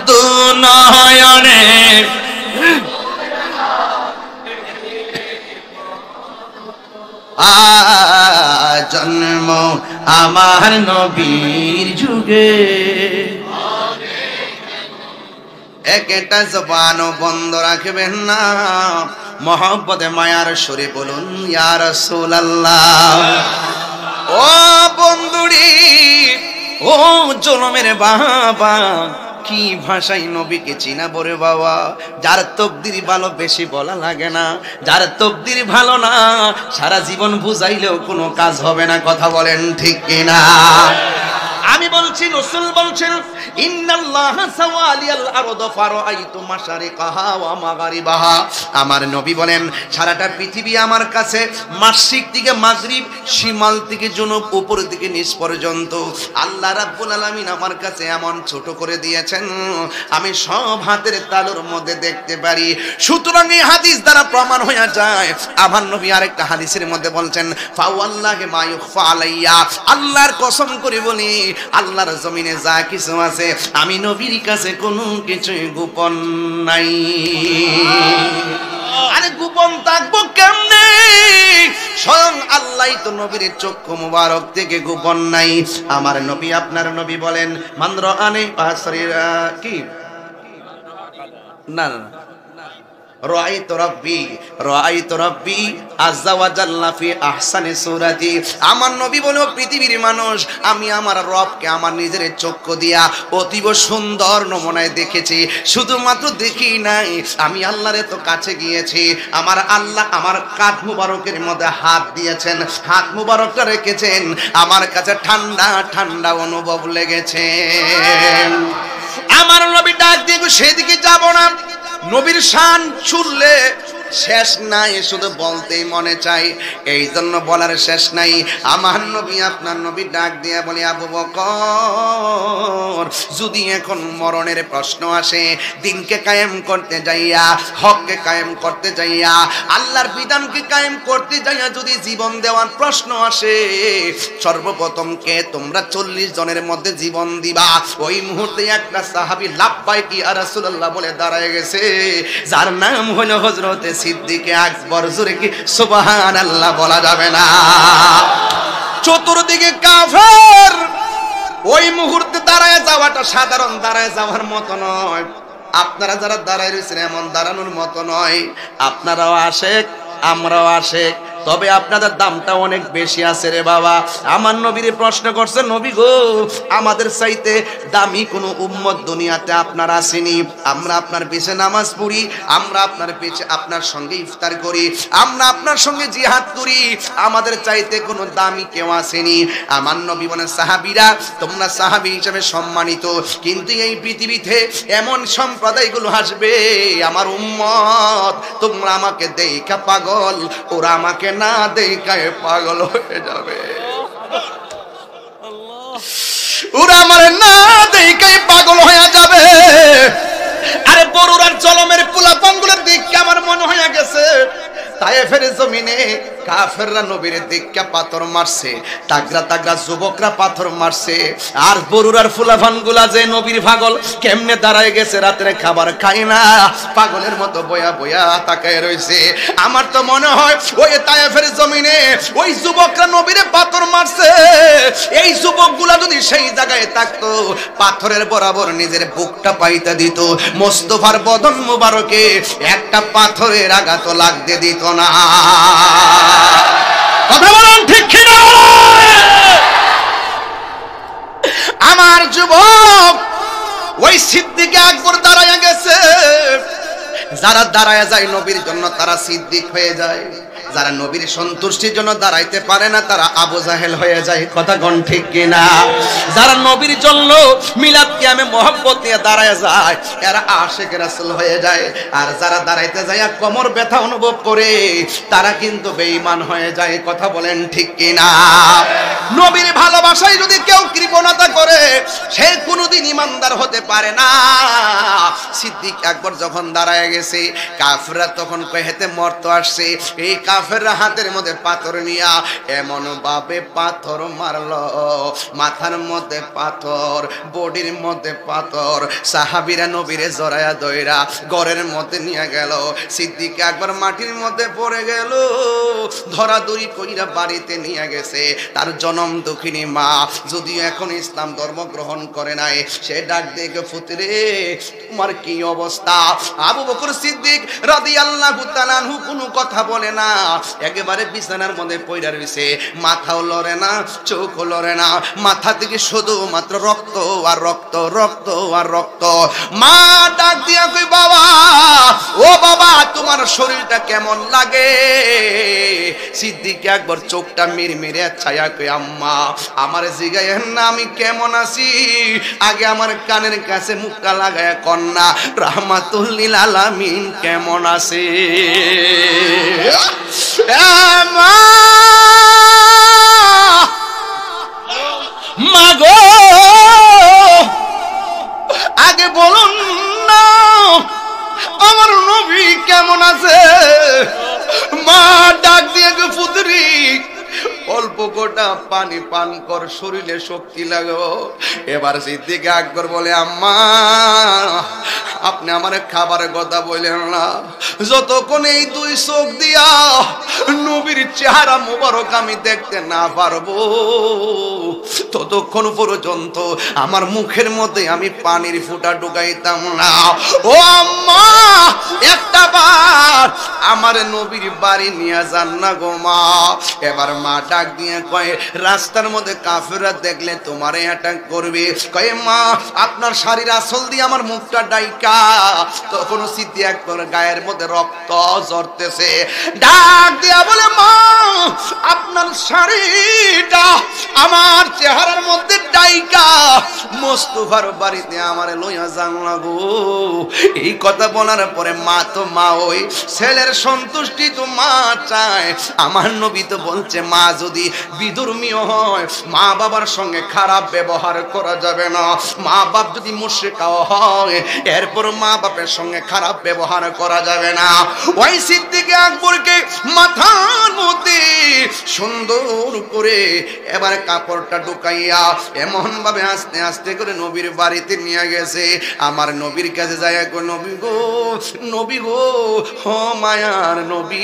দুনয়নে জন্ম আমার নবীর যুগে, একটা জবানও বন্ধ রাখবেন না, মহব্বতে মায়ার সুরে বলুন ইয়া রাসূলুল্লাহ। ও বন্ধুরি, ও জনমের বাবা, কি ভাষায় নবীকে চিনা বরে বাবা। যার তকদির ভালো বেশি বলা লাগে না, যার তকদির ভালো না সারা জীবন বুঝাইলেও কোনো কাজ হবে না। কথা বলেন ঠিক কিনা? আমি বলছি, রাসূল বলছেন ইন্নাল্লাহা সাওয়ালিয়াল আরদ ফারাআইতু মাশারিকাহা ওয়া মাগারিবাহা। আমার নবী বলেন সারাটা পৃথিবী আমার কাছে মাশরিক থেকে মাগরিব, শিমাল থেকে জুনুব, উপর থেকে নিচ পর্যন্ত আল্লাহ রাব্বুল আলামিন আমার কাছে এমন ছোট করে দিয়েছেন, আমি সব হাতের তালুর মধ্যে দেখতে পারি। সুতরাং এই হাদিস দ্বারা প্রমাণ হয়ে যায়, আমার নবী আরেকটা হাদিসের মধ্যে বলছেন ফাওয়াল্লাহি মা ইউখফা আলাইয়া, আল্লাহর কসম করে বলি আল্লাহর জমিনে যা কিছু আছে আমি নবীর কাছে কোনো কিছুই গোপন নাই। আরে গোপন থাকবো কেমনে? স্বয়ং আল্লাহই তো নবীর চক্ষু মুবারক থেকে গোপন নাই। আমার নবী আপনার নবী বলেন মান রাআনি আসরিরা কি না না রাআইতু রাব্বি আযজা ওয়া জাল্লা ফি আহসানি সূরাতি। আমার নবী বলে পৃথিবীর মানুষ, আমি আমার রবকে আমার নিজের চক্ষু দিয়া অতীব সুন্দর নমুনায় দেখেছি। শুধুমাত্র দেখি নাই, আমি আল্লাহর এত কাছে গিয়েছি। আমার আল্লাহ আমার কাঁধ মুবারকের মধ্যে হাত দিয়েছেন, হাত মুবারকটা রেখেছেন, আমার কাছে ঠান্ডা ঠান্ডা অনুভব লেগেছে। আমার নবী ডাক দিয়ে সেদিকে যাব না। নবীর শান শুনলে শেষ নাই, শুধু বলতেই মনে চাই, এই জন্য বলার শেষ নাই। আমার নবী আপনার নবী ডাক দিয়া বলে আবু বকর, যদি এখন মরণের প্রশ্ন আসে, দিনকে কায়েম করতে যাইয়া, হককে কায়েম করতে যাইয়া, আল্লাহর বিধানকে কায়েম করতে যাইয়া যদি জীবন দেওয়ার প্রশ্ন আসে, সর্বপ্রথম কে তোমরা 40 জনের মধ্যে জীবন দিবা? ওই মুহূর্তে একটা সাহাবী লাব্বাইক ইয়া রাসূলুল্লাহ বলে দাঁড়ায় গেছে, যার নাম হলো হযরতে সিদ্দিকে আকবর। জোরে কি সুবহানাল্লাহ বলা যাবে না? চতুর্দিকে কাফের। ওই মুহূর্তে দাঁড়ায় যাওয়াটা সাধারণ দাঁড়ায় যাওয়ার মতো নয়। আপনারা যারা দাঁড়ায় রয়েছেন এমন দাঁড়ানোর মতো নয়। আপনারাও আশেক, আমরাও আশেক, তবে আপনাদের দামটা অনেক বেশি আছে রে বাবা। আমার নবীর প্রশ্ন করছে, নবী গো, আমাদের চাইতে দামি কোনো উম্মত দুনিয়াতে আপনার আসেনি। আমরা আপনার পিছে নামাজ পড়ি, আমরা আপনার পিছে আপনার সঙ্গে ইফতার করি, আমরা আপনার সঙ্গে জিহাদ করি, আমাদের চাইতে কোনো দামি কেউ আসেনি। আমার নবী বলেন, সাহাবীরা তোমরা সাহাবী হিসেবে সম্মানিত, কিন্তু এই পৃথিবীতে এমন সম্প্রদায়গুলো আসবে আমার উম্মত, তোমরা আমাকে দেখা পাগল, ওরা আমাকে না দেখায় পাগল হয়ে যাবে। ওরা আমার না দেখায় পাগল হয়ে যাবে। আরে বরুরার জলমের পোলাপানগুলোর দিকে আমার মনে হয়ে গেছে তায়েফের জমিনে কাফেররা নবীর দিকে পাথর মারছে, তাগরা তাগরা যুবকরা পাথর মারছে, আর বরুরার ফুলাফানগুলা যে নবীর পাগল কেমনে দাঁড়ায় গেছে, রাতের খাবার খায় না, পাগলের মতো বয়া বয়া তাকায় রয়েছে। আমার তো মনে হয় ওই তায়েফের জমিনে ওই যুবকরা নবীরে পাথর মারছে, এই যুবকগুলা যদি সেই জায়গায় থাকতো, পাথরের বরাবর নিজের বুকটা পাইতে দিত, মোস্তফার বদন মুবারকে একটা পাথরের আঘাত লাগতে দিত না। কথা বলেন ঠিক কি না? আমার যুবক ওই সিদ্দিক আকবর দাঁড়ায় গেছে। যারা দাঁড়ায় যায় নবীর জন্য তারা সিদ্দিক হয়ে যায়, যারা নবীর সন্তুষ্টির জন্য দাঁড়াইতে পারে না তারা আবু জাহেল হয়ে যায়। কথা কোন ঠিক কিনা? যারা নবীর জন্য মিলাদ কিয়ামে মহব্বত নিয়ে দাঁড়ায় যায় এরা আশিক রাসূল হয়ে যায়, আর যারা দাঁড়াইতে যায় কোমর ব্যথা অনুভব করে তারা কিন্তু বেঈমান হয়ে যায়। কথা বলেন ঠিক কিনা? নবীর ভালোবাসায় যদি কেউ কৃপণতা করে সে কোনোদিন ইমানদার হতে পারে না। সিদ্দিক আকবর যখন দাঁড়ায় গেছে, কাফেররা তখন কহেতে মরতে আসছে, এই কাফেররা হাতের মধ্যে পাথর নিয়া এমন ভাবে পাথর মারলো, মাথার মধ্যে পাথর, বডির মধ্যে পাথর, সাহাবীরা নবীরে জড়ায়া দইরা ঘরের মধ্যে নিয়ে গেল। সিদ্দিক আকবর মাটির মধ্যে পড়ে গেল, ধরাধরি কইরা বাড়িতে নিয়ে গেছে। তার জনম দুঃখিনী মা যদিও এখন ইসলাম ধর্ম গ্রহণ করে নাই, সে ডাক দেখে, ফুতরে তোমার কি অবস্থা? আবু বকর সিদ্দিক রাদিয়াল্লাহু তাআলা আনহু কোনো কথা বলে না, একেবারে বিছানার মধ্যে পড়ে রইছে, মাথাও লড়ে না, চোখও লড়ে না, মাথা থেকে শুধুমাত্র রক্ত আর রক্ত, রক্ত আর রক্ত। মা ডাক দিয়া কই, বাবা ও বাবা তোমার শরীরটা কেমন লাগে? সিদ্দিক আকবর চোখটা মিরমিরে ছায়া কই, আম্মা আমার জিগায়েন না আমি কেমন আছি, আগে আমার কানের কাছে মুখটা লাগায়া কন্যা রাহমাতুল লিল আলামিন কেমন আছে? মাগো আগে বলুন না আমার নবী কেমন আছে? মা ডাক দিয়ে গো, পুত্রী অল্প কোটা পানি পান কর, শরীরে শক্তি লাগো। এবার সিদ্দিক আকবর বলে, আম্মা আপনি আমার খাবারের কথা বললেন না, যতক্ষণ এই দুই চোখ দিয়া নবীর চেহারা মুবারক আমি দেখতে না পারবো ততক্ষণ পর্যন্ত আমার মুখের মধ্যে আমি পানির ফোঁটা ঢুকাইতাম না। ও আম্মা একটা বার আমার নবীর বাড়ি নিয়ে যান না গো মা। এবার মা ডাক দিয়ে কয়, রাস্তার মধ্যে কাফেররা দেখলে তোমারে অ্যাটাক করবে, কয় মা আপনার শাড়ির আঁচল দিয়ে আমার মুখটা ডাইকা। তখন সিদ্দিক আকবর গায়ের মধ্যে রক্ত ঝরতেছে, ডাক দিয়া বলে, মা আপনার শাড়িটা আমার চেহারার মধ্যে ডাইকা মোস্তফার বাড়িতে আমারে লইয়া যান না গো। এই কথা বলার পরে মা তো মা, ওই ছেলের সন্তুষ্টি তো মা চায়। আমার নবী তো বলছে মা যদি বিধর্মীয় হয় মা বাবার সঙ্গে খারাপ ব্যবহার করা যাবে না, মা বাপ যদি মুশরিকাও হয় এরপর মা বাপের সঙ্গে খারাপ ব্যবহার করা যাবে না। ওই সিদ্দিক আকবরকে মাথার মধ্যে সুন্দর করে এবার কাপড়টা ঢুকাইয়া এমন ভাবে আস্তে আস্তে করে নবীর বাড়িতে নিয়ে গেছে। আমার নবীর কাছে যায়, নবী গো, নবী গো, ও মায়ার নবী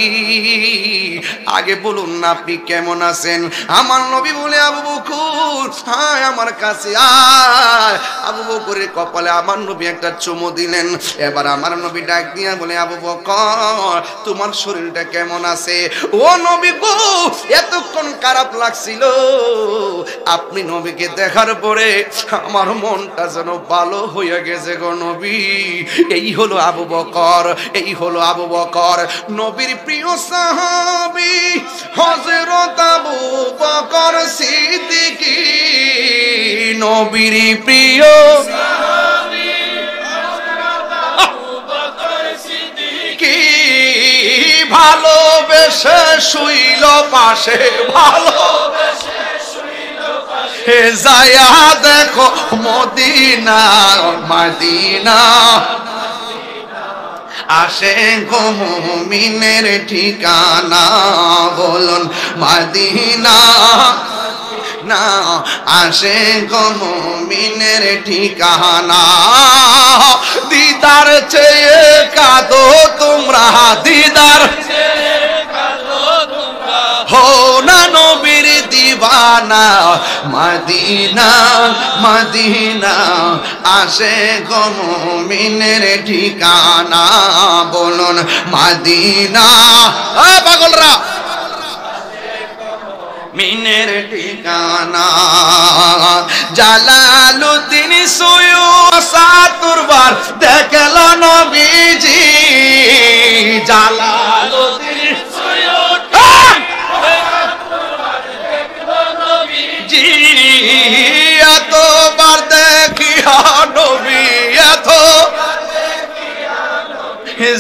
আগে বলুন না আপনি কেমন আছেন? আমার নবী বলে, আবু বকর হায় আমার কাছে আয়। আবু বকরের কপালে আমার নবী একটা চুমু দিল। দিলেন। এবার আমার নবী ডাক দিয়া বলে, আবু বকর তোমার শরীরটা কেমন আছে? ও নবী গো, এতক্ষণ খারাপ লাগছিল, আপনি নবীকে দেখার পরে আমার মনটা যেন ভালো হয়ে গেছে গো নবী। এই হলো আবু বকর, এই হলো আবু বকর, নবীর প্রিয় সাহাবী হযরত আবু বকর সিদ্দিকী, নবীর প্রিয় সাহাবী হযরত আবু বকর সিদ্দিকী, ভালোবেসে শুইল পাশে, ভালোবেসে হে যায়া দেখো মদিনা, মদিনা আসে গো মুমিনের ঠিকানা, বলুন মদিনা না আসে গো মুমিনের ঠিকানা। দিদার চেয়ে কাঁদো তোমরা, দিদার চেয়ে কাঁদো তোমরা, হো না নবীর দিওয়ানা, মদিনা মদিনা আসে গো মুমিনের ঠিকানা, বলুন মদিনা। পাগলরা, মিনের ঠিকানা। জালালউদ্দিন সুয়ুসা তুরবার দেখল নবীজি, জালালউদ্দিন সুয়ুসা দেখল নবীজি, এতবার দেখিয়া নবী, এত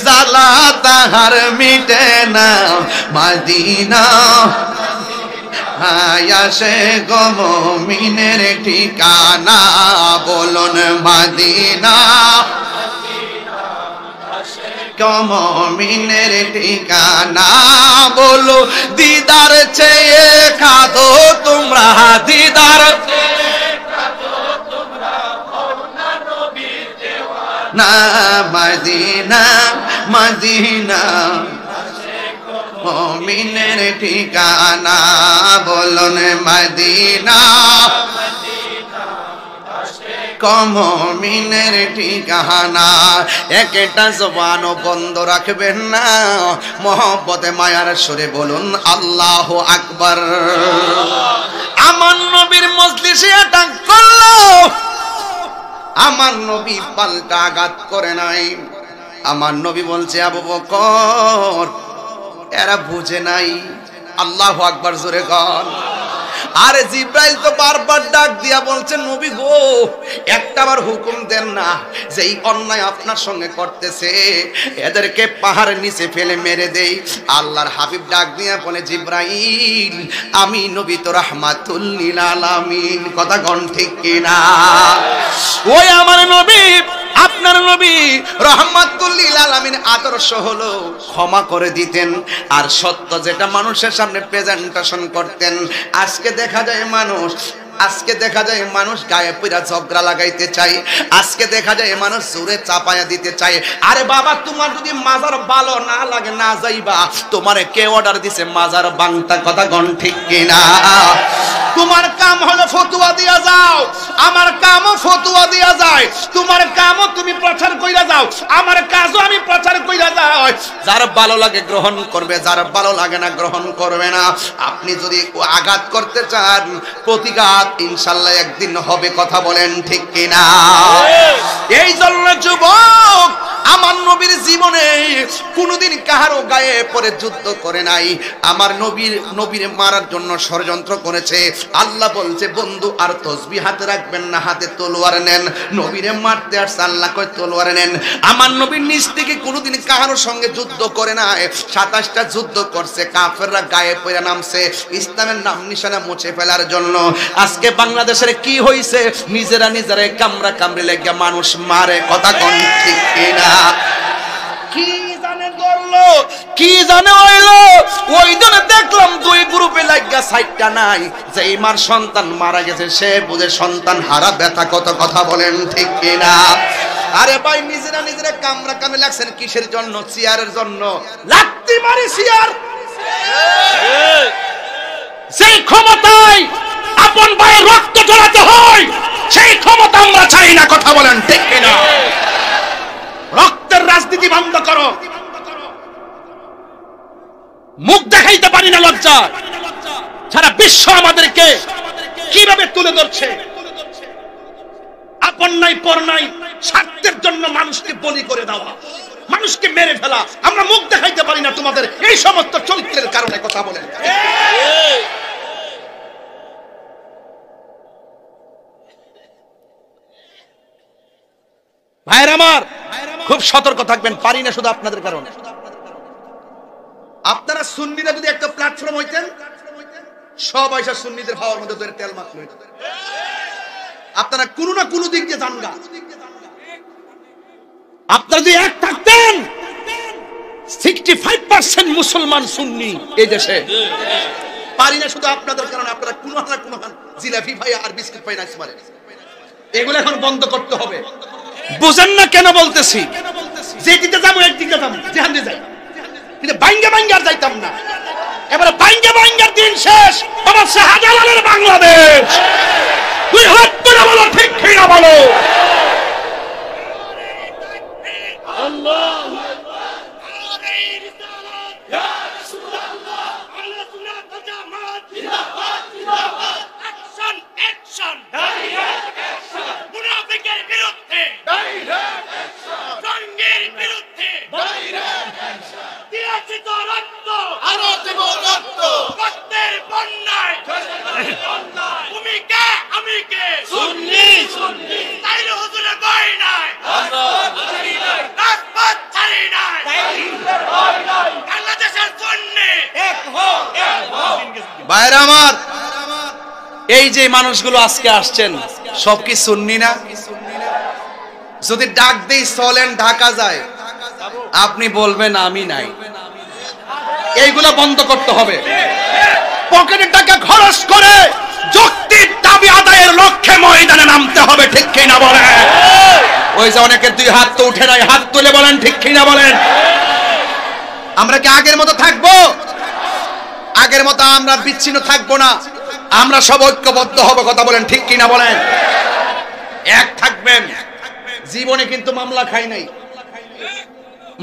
জালা তাহার মিটে না, মদিনা আসে গো মুমিনের ঠিকানা, বলুন মদিনা গো মুমিনের ঠিকানা, বলো দিদার চেয়ে কাঁদো তোমরা, দিদার চেয়ে কাঁদো তোমরা, না নবীর দেওয়ানা, মদিনা মদিনা মুমিনের ঠিকানা, বলুন মদিনা মুমিনের ঠিকানা। একটা জবানও বন্ধ রাখবেন না, মহব্বতে মায়ার সুরে বলুন আল্লাহু আকবার। আমার নবীর মজলিসে আঘাত করলো, আমার নবী পাল্টা আঘাত করে নাই। আমার নবী বলছে, আবু বকর এরা বুঝে নাই, আল্লাহু আকবার জোরে কর। আরে জিব্রাইল তো বারবার ডাক দিয়া বলছেন, নবী গো একটাবার হুকুম দেন না, যে এই অন্যায় আপনার সঙ্গে করতেছে এদেরকে পাহাড়ের নিচে ফেলে মেরে দেই। আল্লাহর হাবিব ডাক দিয়া বলে, জিব্রাইল আমি নবী তো রাহমাতুল লিল আলামিন, কথা কোন ঠিক কিনা? ওই আমার নবী, আপনার নবী রাহমাতুল লিল আলামিন আদর্শ হলো ক্ষমা করে দিতেন, আর সত্য যেটা মানুষের সামনে প্রেজেন্টেশন করতেন। আজকে দেখা যায় মানুষ গায়ে পুরা ঝগড়া লাগাইতে চাই, আজকে দেখা যায় মানুষ জোরে চাপায়া দিতে চায়। আরে বাবা, তোমার যদি মাজার ভালো না লাগে না যাইবা, তোমারে কে অর্ডার দিছে মাজার বাংতা, কথা কোন ঠিক কিনা? তোমার কাম হলো ফতোয়া দিয়া যাও, আমার কামও ফতোয়া দিয়া যায়। তোমার কামও তুমি প্রচার কইরা যাও, আমার কাজও আমি প্রচার কইরা যাই। যার ভালো লাগে গ্রহণ করবে, যার ভালো লাগে না গ্রহণ করবে না। আপনি যদি আঘাত করতে চান, প্রতিঘাত ইনশাআল্লাহ একদিন হবে, কথা বলেন ঠিক কিনা? এই জন্য যুবক, আমার নবীর জীবনে কোনোদিন কাহারও গায়ে পরে যুদ্ধ করে নাই। আমার নবীর মারার জন্য ষড়যন্ত্র করেছে। আল্লাহ বলছে, বন্ধু আর তসবিহ হাতে রাখবেন না, হাতে তলোয়ার নেন। নবীরে মারতে আসছে, আল্লাহ কয় তলোয়ার নেন। আমার নবীর নিজ থেকে কোনোদিন কাহারোর সঙ্গে যুদ্ধ করে নাই। 27টা যুদ্ধ করছে, কাফেররা গায়ে পড়ে নামছে ইসলামের নাম নিশানা মুছে ফেলার জন্য। আজকে বাংলাদেশের কি হইছে, নিজেরাই কামড়া কামড়ে লেগে মানুষ মারে, কথা কোন ঠিক কিনা? কি জানে করলো, কি জানে হইলো। ওই দিন দেখলাম 2 গ্রুপে লাগিয়া 6টা নাই, যে মার সন্তান মারা গেছে সে বুঝে সন্তান হারা ব্যথা কত, কথা বলেন ঠিক কিনা? আরে ভাই, নিজেরা কামড়া কামড়ে লাগছেন কিসের জন্য? চেয়ারের জন্য। লাত্তি মারি চেয়ার, সেই ক্ষমতায় আপন ভাইয়ের রক্ত ঝরাতে হয়, সেই ক্ষমতা আমরা চাই না, কথা বলেন ঠিক কিনা? পারি না লজ্জা। সারা বিশ্ব আমাদেরকে কিভাবে তুলে ধরছে, আপন নাই পর নাই, স্বার্থের জন্য মানুষকে বলি করে দেওয়া, মানুষকে মেরে ফেলা। আমরা মুখ দেখাইতে পারি না তোমাদের এই সমস্ত চরিত্রের কারণে। কথা বলেন ভাইয়ের আমার, খুব সতর্ক থাকবেন। পারি না শুধু আপনাদের কারণে। আপনারা সুন্নিরা যদি একটা প্ল্যাটফর্ম হইতেন, সব আইসা সুন্নিদের হাওয়ার মধ্যে ধরে তেল মাখলো। আপনারা কোনো না কোনো দিক দিয়ে জানগা। আপনারা যদি এক থাকতেন, 65% মুসলমান সুন্নি এই দেশে। পারি না শুধু আপনাদের কারণে। আপনারা কোনো না কোনো জিলাপি ভাই আর বিস্কুট পাই না মারে, এগুলো এখন বন্ধ করতে হবে। বুঝেন না কেন বলতেছি? যে দিতে যাবো একদিকে যাবো, যেখান দিয়ে যাই, কিন্তু বাইঙ্গা বাইঙ্গা আর যাইতাম না। এবারে বাইঙ্গা বাইঙ্গার দিন শেষ। বাবা শাহজালালের বাংলাদেশ। তুই হাত তুলে বলো, ঠিক কি না বলো? ভাইরা আমার, এই যে মানুষগুলো আজকে আসছেন, সব কি সুন্নি না? যদি ডাক দেই চলেন ঢাকা যায়, আপনি বলবেন আমি নাই। এইগুলো বন্ধ করতে হবে। পকেটের টাকা খরচ করে যৌক্তিক দাবি আদায়ের লক্ষ্যে ময়দানে নামতে হবে, ঠিক কি না বলেন? ওই যে অনেকের দুই হাত তো উঠে নাই, হাত তুলে বলেন ঠিক কি না বলেন? আমরা কি আগের মতো থাকবো? আগের মতো আমরা বিচ্ছিন্ন থাকবো না। আমরা সব ঐক্যবদ্ধ হব। কথা বলেন ঠিক কি না বলেন? এক থাকবেন। জীবনে কিন্তু মামলা খাই নাই।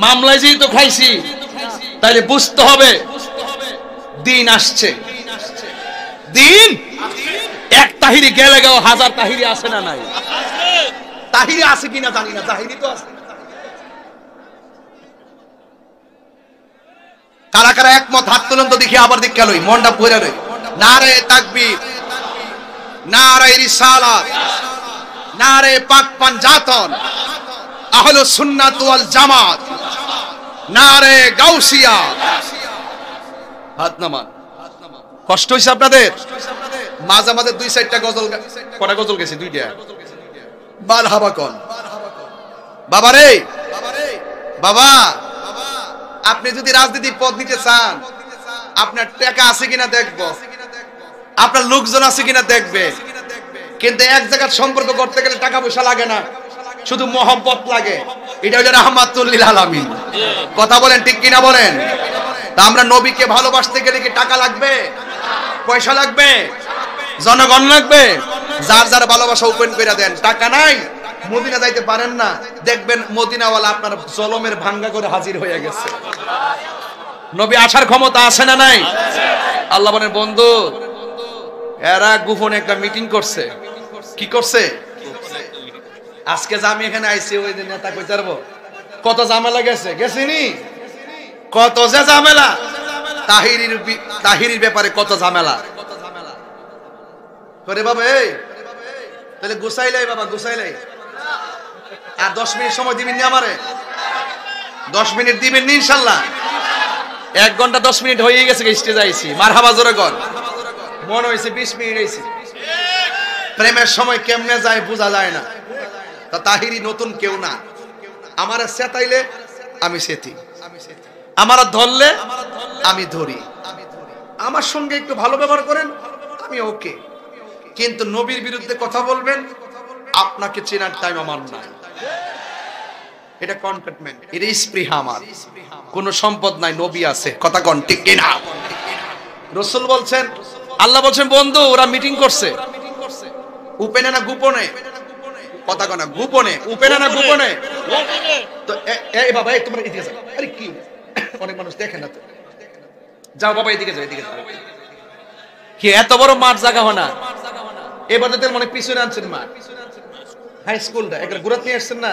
মামলায় যেহেতু খাইছি, তাহলে বুঝতে হবে দিন আসছে। দিন এক তাহিরি গেলে গেও হাজার তাহিরি আছে না নাই? তাহিরি আছে কিনা জানি না, তাহিরি তো আছে। কারা কারা একমত হাত তুলন তো দেখি, আবার দীক্ষা লই, মনটা পড়ে রই। নারে তাকবীর, নারে রিসালাত, নারে পাক পাঞ্জাতন, আহলুস সুন্নাত ওয়াল জামাত, নারে গাউসিয়া। হাত নামান। কষ্ট হইছে আপনাদের? মাঝে মাঝে দুই চারটা গজল, কটা গজল গেছে? দুইটা। মারহাবা কোন বাবা রে, বাবা আপনি যদি রাজনীতি পদ নিতে চান, আপনার টাকা আছে কিনা দেখবো, আপনার লোকজন আছে কিনা দেখবে। কিন্তু এক জায়গার সম্পর্ক করতে গেলে টাকা পয়সা লাগে না, শুধু মহব্বত লাগে। এটা হলো রাহমাতুল লিল আলামিন। কথা বলেন ঠিক কিনা বলেন? তা আমরা নবীকে ভালোবাসতে গেলে কি টাকা লাগবে, পয়সা লাগবে, জনগণ লাগবে? যার যার ভালোবাসা ওপেন করে দেন। টাকা নাই, মদিনা যাইতে পারেন না, দেখবেন মদিনাওয়ালা আপনার জলমের ভাঙ্গা করে হাজির হয়ে গেছে। নবী আসার ক্ষমতা আছে না নাই? আল্লাহ বলেন বন্ধু, এরা গোপনে একটা মিটিং করছে। কি করছে? আজকে যে আমি এখানে আইছি, ওই দিন নেতা কই পারবো কত ঝামেলা গেছে, গেছিনি? কত যে ঝামেলা, তাহিরির ব্যাপারে কত ঝামেলা করে বাবা। এই তাহলে গুছাইলাই বাবা, গুছাইলাই। আর 10 মিনিট সময় দিবেন নি আমারে? 10 মিনিট দিবেন নি ইনশাআল্লাহ? 1 ঘন্টা 10 মিনিট হয়ে গেছে, স্টেজে আইছি। মারহাবা জোরে কর। মনে হইছে 20 মিনিট হইছে। প্রেমের সময় কেমনে যায় বোঝা যায় না। তা তাহিরি নতুন কেউ না। আমারে সেতাইলে আমি সেতি, আমারা ধরলে আমি ধরি। আমার সঙ্গে একটু ভালো ব্যবহার করেন, আমি ওকে। কিন্তু নবীর বিরুদ্ধে কথা বলবেন, আপনাকে চেনার টাইম আমার নাই। এটা কন্টেটমেন্ট, এটা স্পৃহা। আমার কোনো সম্পদ নাই, নবী আছে। কথা কন ঠিক কিনা? রাসূল বলছেন, আল্লাহ বলছেন বন্ধু ওরা মিটিং করছে। উপেনে না গোপনে? কথা কন না, গোপনে। উপেনে না গোপনে? তো এই বাবা, এই তোমরা ইতিহাস, আরে কি অনেক মানুষ দেখে না তো। যাও বাবা এদিকে যাও, এদিকে যাও। কি এত বড় মাঠ জায়গা হয় না? এবার তো মনে পিছনে আনছেন মাঠ, হাই স্কুলটা একবার ঘুরাতে নিয়ে আসছেন না,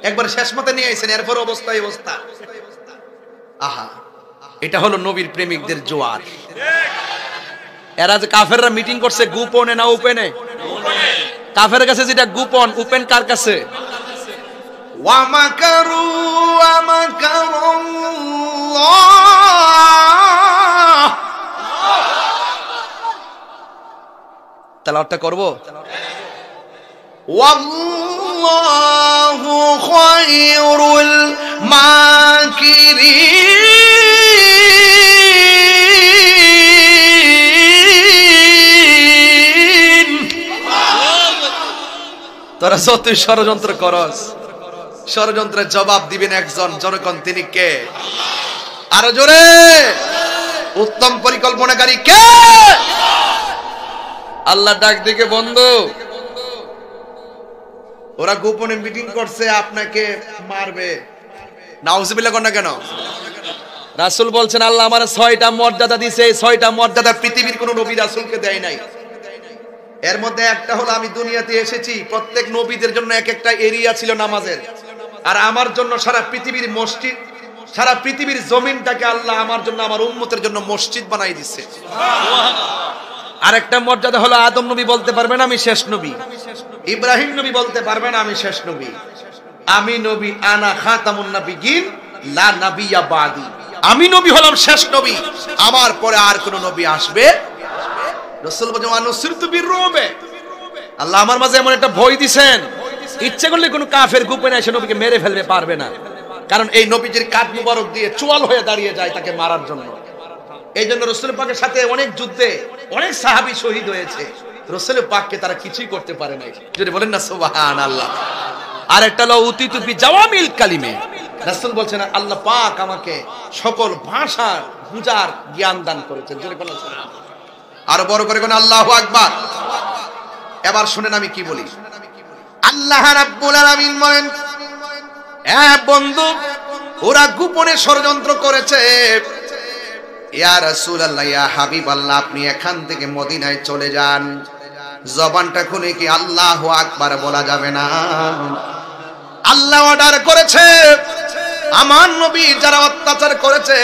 একবার শেষ মতে নিয়ে আসছেন, এরপর অবস্থা এই অবস্থা। আহা, এটা হলো নবীর প্রেমিকদের জোয়ার। এরা যে কাফেররা মিটিং করছে গোপনে না ওপেনে? কাফের কাছে যেটা গোপন, ওপেন কার কাছে? ওয়ামাকারু ওয়ামাকারুল্লাহ। তেলাওয়াতটা করব। ওয়াল্লাহু খায়রুল মাকিরিন। তোরা যতই ষড়যন্ত্র করস, ষড়যন্ত্রের জবাব দিবেন একজন, জনগণ, তিনি কে? আরো জোরে, উত্তম পরিকল্পনাকারী কে? আল্লাহ ডাক দিকে বন্ধু, ওরা গোপনে মিটিং করছে আপনাকে মারবে। নাউজুবিল্লাহ কর না কেন? রাসূল বলছেন আল্লাহ আমার 6টা মর্যাদা দিয়েছে, এই 6টা মর্যাদা পৃথিবীর কোন নবী রাসূলকে দেয় নাই। এর মধ্যে একটা হলো আমি দুনিয়াতে এসেছি, প্রত্যেক নবীদের জন্য এক একটা এরিয়া ছিল নামাজের, আর আমার জন্য সারা পৃথিবীর মসজিদ, সারা পৃথিবীর জমিনটাকে আল্লাহ আমার জন্য, আমার উম্মতের জন্য মসজিদ বানাই দিচ্ছে। আরেকটা মর্যাদা হলো আদম নবী বলতে পারবেন আমি শেষ নবী, ইব্রাহিম নবী বলতে পারবেন আমি শেষ নবী, আমি নবী, আনা খাতামুন নাবিয়িন লা নাবিয়্যা বাদি, আমি নবী হলাম শেষ নবী, আমার পরে আর কোন নবী আসবে। রাসূল বলেন আনুসিরতু বিররুবে, আল্লাহ আমার মাঝে এমন একটা ভয় দিবেন, ইচ্ছে করলে কোনো কাফের গোপনে এসে নবীকে মেরে ফেলবে পারবে না, কারণ এই নবীজির কাঁধ মুবারক দিয়ে চোয়াল হয়ে দাঁড়িয়ে যায় তাকে মারার জন্য। এই জন্য রাসূল পাকের সাথে অনেক যুদ্ধে অনেক সাহাবী শহীদ হয়েছে, রাসূল পাককে তারা কিছুই করতে পারে নাই। যদি বলেন না সুবহানাল্লাহ। আর একটা হলো উতিতু বি জাওয়ামিল কালিমে, রাসূল বলছেন আল্লাহ পাক আমাকে সকল ভাষা বুঝার জ্ঞান দান করেছেন। যদি বলেন আরো বড় করে কোন আল্লাহু আকবার। এবার শুনেন আমি কি বলি। আল্লাহ রাব্বুল আলামিন বলেন, এ বন্ধু, ওরা গোপনে ষড়যন্ত্র করেছে। ইয়া রাসূলুল্লাহ, ইয়া হাবিবাল্লাহ, আপনি এখান থেকে মদিনায় চলে যান। জবানটা খুলে কি আল্লাহু আকবার বলা যাবে না? আল্লাহ অর্ডার করেছে, আমার নবী যারা অত্যাচার করেছে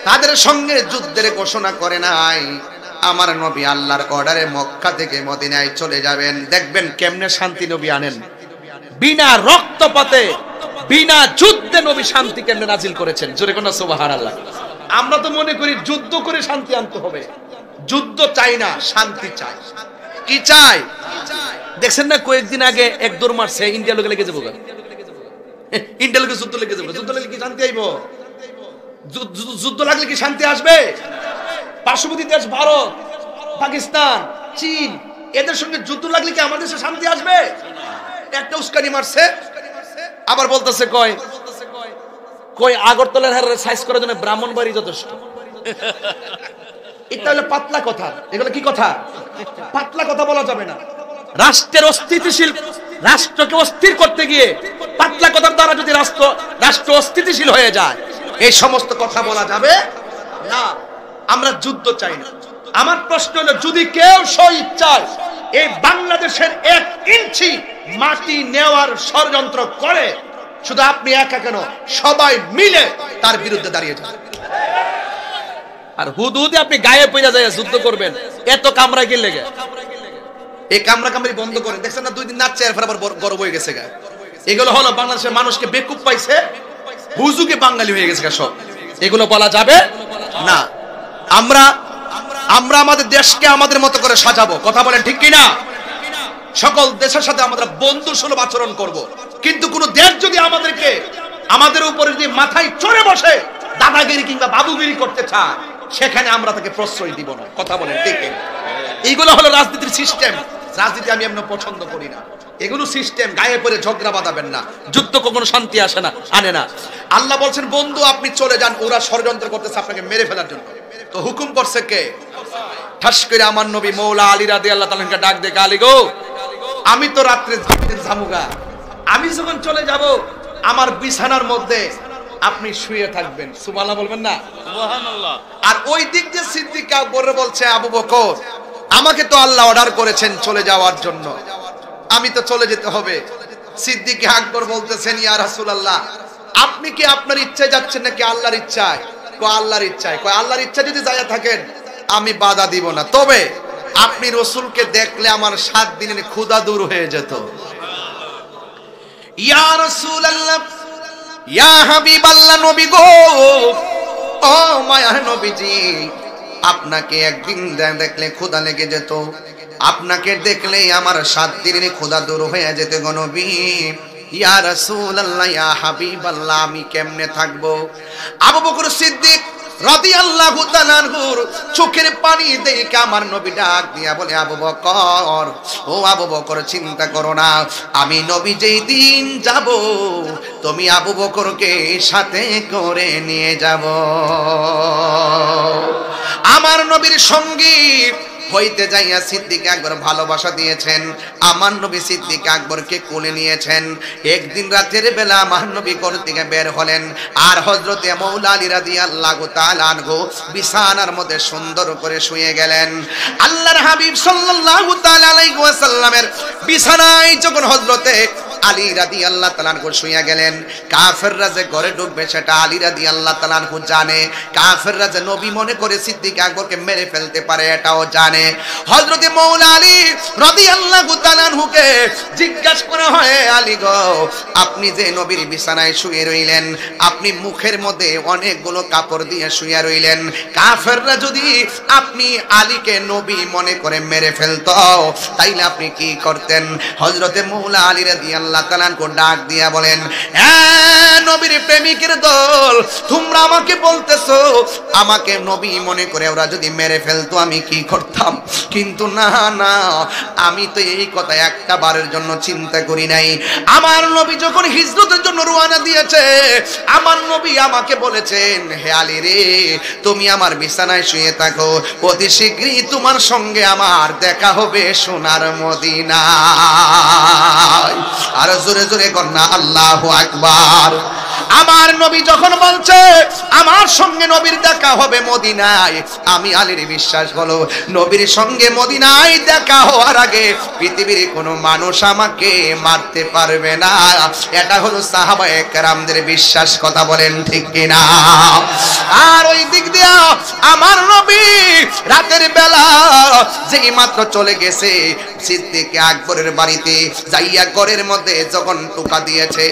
তাদের সঙ্গে যুদ্ধের ঘোষণা করে নাই, আমার নবী আল্লাহর অর্ডারে মক্কা থেকে মদিনায় চলে যাবেন। দেখবেন কেমনে শান্তি নবী আনেন, বিনা রক্তপাতে, বিনা যুদ্ধে নবী শান্তি কেমনে নাজিল করেছেন। জোরে কোন সুবহানাল্লাহ। আমরা তো মনে করি যুদ্ধ করে শান্তি আনতে হবে, যুদ্ধ চাই না, শান্তি চাই। কি চাই? দেখছেন না কয়েকদিন আগে এক দৌড় মারছে, ইন্ডিয়া লোকে লেগে যাবো, ইন্ডিয়া লোকে যুদ্ধ লেগে যাবে। যুদ্ধ লাগলে কি শান্তি আইব? যুদ্ধ লাগলে কি শান্তি আসবে? পার্শ্ববর্তী দেশ ভারত, পাকিস্তান, চীন, এদের সঙ্গে যুদ্ধ লাগলে কি আমাদের দেশে শান্তি আসবে? একটা উস্কানি মারছে, আবার বলতেছে কয় আগরতলার হারের সাইজ করার জন্য ব্রাহ্মণবাড়ি যথেষ্ট। এটা হলো পাতলা কথা। এগুলো কি কথা? পাতলা কথা বলা যাবে না। রাষ্ট্রের অস্থিতিশীল, রাষ্ট্রকে অস্থির করতে গিয়ে পাতলা কথার দ্বারা যদি রাষ্ট্র অস্থিতিশীল হয়ে যায়, এই সমস্ত কথা বলা যাবে না। আমরা যুদ্ধ চাই না। আমার প্রশ্ন হলো, যদি কেউ স্বইচ্ছায় এই বাংলাদেশের 1 ইঞ্চি মাটি নেওয়ার ষড়যন্ত্র করে, শুধু আপনি একা কেন, সবাই মিলে তার বিরুদ্ধে দাঁড়িয়ে যান। আর হুদহুদে আপনি গায়ে পইরা যায় যুদ্ধ করবেন, এত কামরা কি লেগে? এই কামরা কামড়ি বন্ধ করেন। দেখছেন না 2 দিন নাচছে, এরপর আবার গরম হয়ে গেছে গা। এগুলো হলো বাংলাদেশের মানুষকে বেকুব পাইছে, হুজুকে বাঙালি হয়ে গেছে গা সব। এগুলো বলা যাবে না। আমরা আমাদের দেশকে আমাদের মতো করে সাজাবো। কথা বলেন ঠিক কি না? সকল দেশের সাথে আমরা বন্ধু সুলভ আচরণ করব। কিন্তু কোন দেশ যদি আমাদের উপরে যদি মাথায় চড়ে বসে দাদাগিরি কিংবা বাবুগিরি করতে চায়, সেখানে আমরা তাকে প্রশ্রয় দিব না। কথা বলেন ঠিক? এইগুলো হলো রাজনীতির সিস্টেম। রাজনীতি আমি এমন পছন্দ করি না। এগুলো সিস্টেম, গায়ে পড়ে ঝগড়া বাঁধাবেন না। যুদ্ধ কখনো শান্তি আসে না, আনে না। আল্লাহ বলছেন, বন্ধু আপনি চলে যান, ওরা ষড়যন্ত্র করতেছে আপনাকে মেরে ফেলার জন্য। তো হুকুম করছে কে? ঠাস করে আমার নবী মৌলা আলী রাদিয়াল্লাহু তাআলা কে ডাক দিয়ে, আলী গো, আমি তো রাত্রে জামুগা, আমি যখন চলে যাব আমার বিছানার মধ্যে আপনি শুয়ে থাকবেন, সুবহানাল্লাহ বলবেন না? সুবহানাল্লাহ। আর ওই দিক দিয়ে সিদ্দিক আকবর বলছে, আবু বকর আমাকে তো আল্লাহ অর্ডার করেছেন চলে যাওয়ার জন্য, আমি তো চলে যেতে হবে। সিদ্দিক আকবর বলতেছেন, ইয়া রাসূলুল্লাহ আপনি কি আপনার ইচ্ছায় যাচ্ছেন নাকি আল্লাহর ইচ্ছায়? কয় আল্লাহর ইচ্ছায়। কয় আল্লাহর ইচ্ছা যদি যায় থাকেন আমি বাধা দিব না, তবে আপনি রাসূলকে দেখলে আমার 7 দিনের ক্ষুধা দূর হয়ে যেত। ইয়া রাসূলুল্লাহ, ইয়া হাবিবাল্লাহ, নবী গো, ও মায়ার নবীজি, আপনাকে একদিন দেখলে ক্ষুধা লেগে যেত, আপনাকে দেখলেই আমার 7 দিনের ক্ষুধা দূর হয়ে যেত গো নবী। ইয়া রাসূলুল্লাহ, ইয়া হাবিবাল্লাহ, আমি কেমনে থাকবো? আবু বকর সিদ্দিক রাদিয়াল্লাহু তাআলা আনহুর চোখের পানি দেখে আমার নবী ডাক দিয়া বলে, আবু বকর, ও আবু বকর চিন্তা করো না, আমি নবী যেই দিন যাব তুমি আবু বকরকে সাথে করে নিয়ে যাব। আমার নবীর সঙ্গী হইতে যাইয়া সিদ্দিক আকবর ভালোবাসা দিয়েছেন, আমার নবী সিদ্দিক আকবরকে কোলে নিয়েছেন। একদিন রাতের বেলা আমার নবী ঘর থেকে বের হলেন, আর হযরতে মাওলা আলী রাদিয়াল্লাহু তাআলা আনহু বিছানার মধ্যে সুন্দর করে শুয়ে গেলেন। আল্লাহর হাবিব সাল্লাল্লাহু তাআলা আলাইহি ওয়াসাল্লামের বিছানায় যখন হযরতে আলী রাদিয়াল্লাহু তাআলা আনহু শুয়ে গেলেন, কাফেররা যে ঘরে ঢুকবে সেটা আলী রাদিয়াল্লাহু তাআলা আনহু জানে, কাফেররা যে নবী মনে করে সিদ্দিক আকবরকে মেরে ফেলতে পারে এটাও জানে। হযরতে মাওলা আলী রাদিয়াল্লাহু তাআলা আনহুকে জিজ্ঞাসা করা হয়, আলী গো, আপনি যে নবীর বিছানায় শুয়ে রইলেন, আপনি মুখের মধ্যে অনেকগুলো কাপড় দিয়ে শুয়ে রইলেন, কাফেররা যদি আপনি আলীকে নবী মনে করে মেরে ফেলতো তাইলে আপনি কি করতেন? হযরতে মাওলা আলী রাদিয়াল্লাহু আল্লাহ তাআলা কো ডাক দিয়া বলেন, নবীর প্রেমিকের দল, তোমরা আমাকে বলতেছো আমাকে নবী মনে করে ওরা যদি মেরে ফেলতো আমি কি করতাম? কিন্তু না না, আমি তো এই কথা একটা বারের জন্য চিন্তা করি নাই। আমার নবী যখন হিজরতের জন্য রওনা দিয়েছে, আমার নবী আমাকে বলেছেন, হে আলী রে, তুমি আমার বিছানায় শুয়ে থাকো, অতি শীঘ্রই তোমার সঙ্গে আমার দেখা হবে সোনার মদিনায়। আর জোরে জোরে কন্যা আল্লাহু আকবার। আমার নবী যখন বলছে আমার সঙ্গে নবীর দেখা হবে মদিনায়, আমি আলীর বিশ্বাস হলো নবীর সঙ্গে মদিনায় দেখা হওয়ার আগে পৃথিবীর কোনো মানুষ আমাকে মারতে পারবে না। এটা হলো সাহাবায়ে কেরামদের বিশ্বাস, কথা বলেন ঠিক কিনা? আর ওই দিক দিয়া আমার নবী রাতের বেলা যেই মাত্র চলে গেছে সিদ্দিক আকবরের বাড়িতে, যাইয়া ঘরের মধ্যে যখন টোকা দিয়েছে,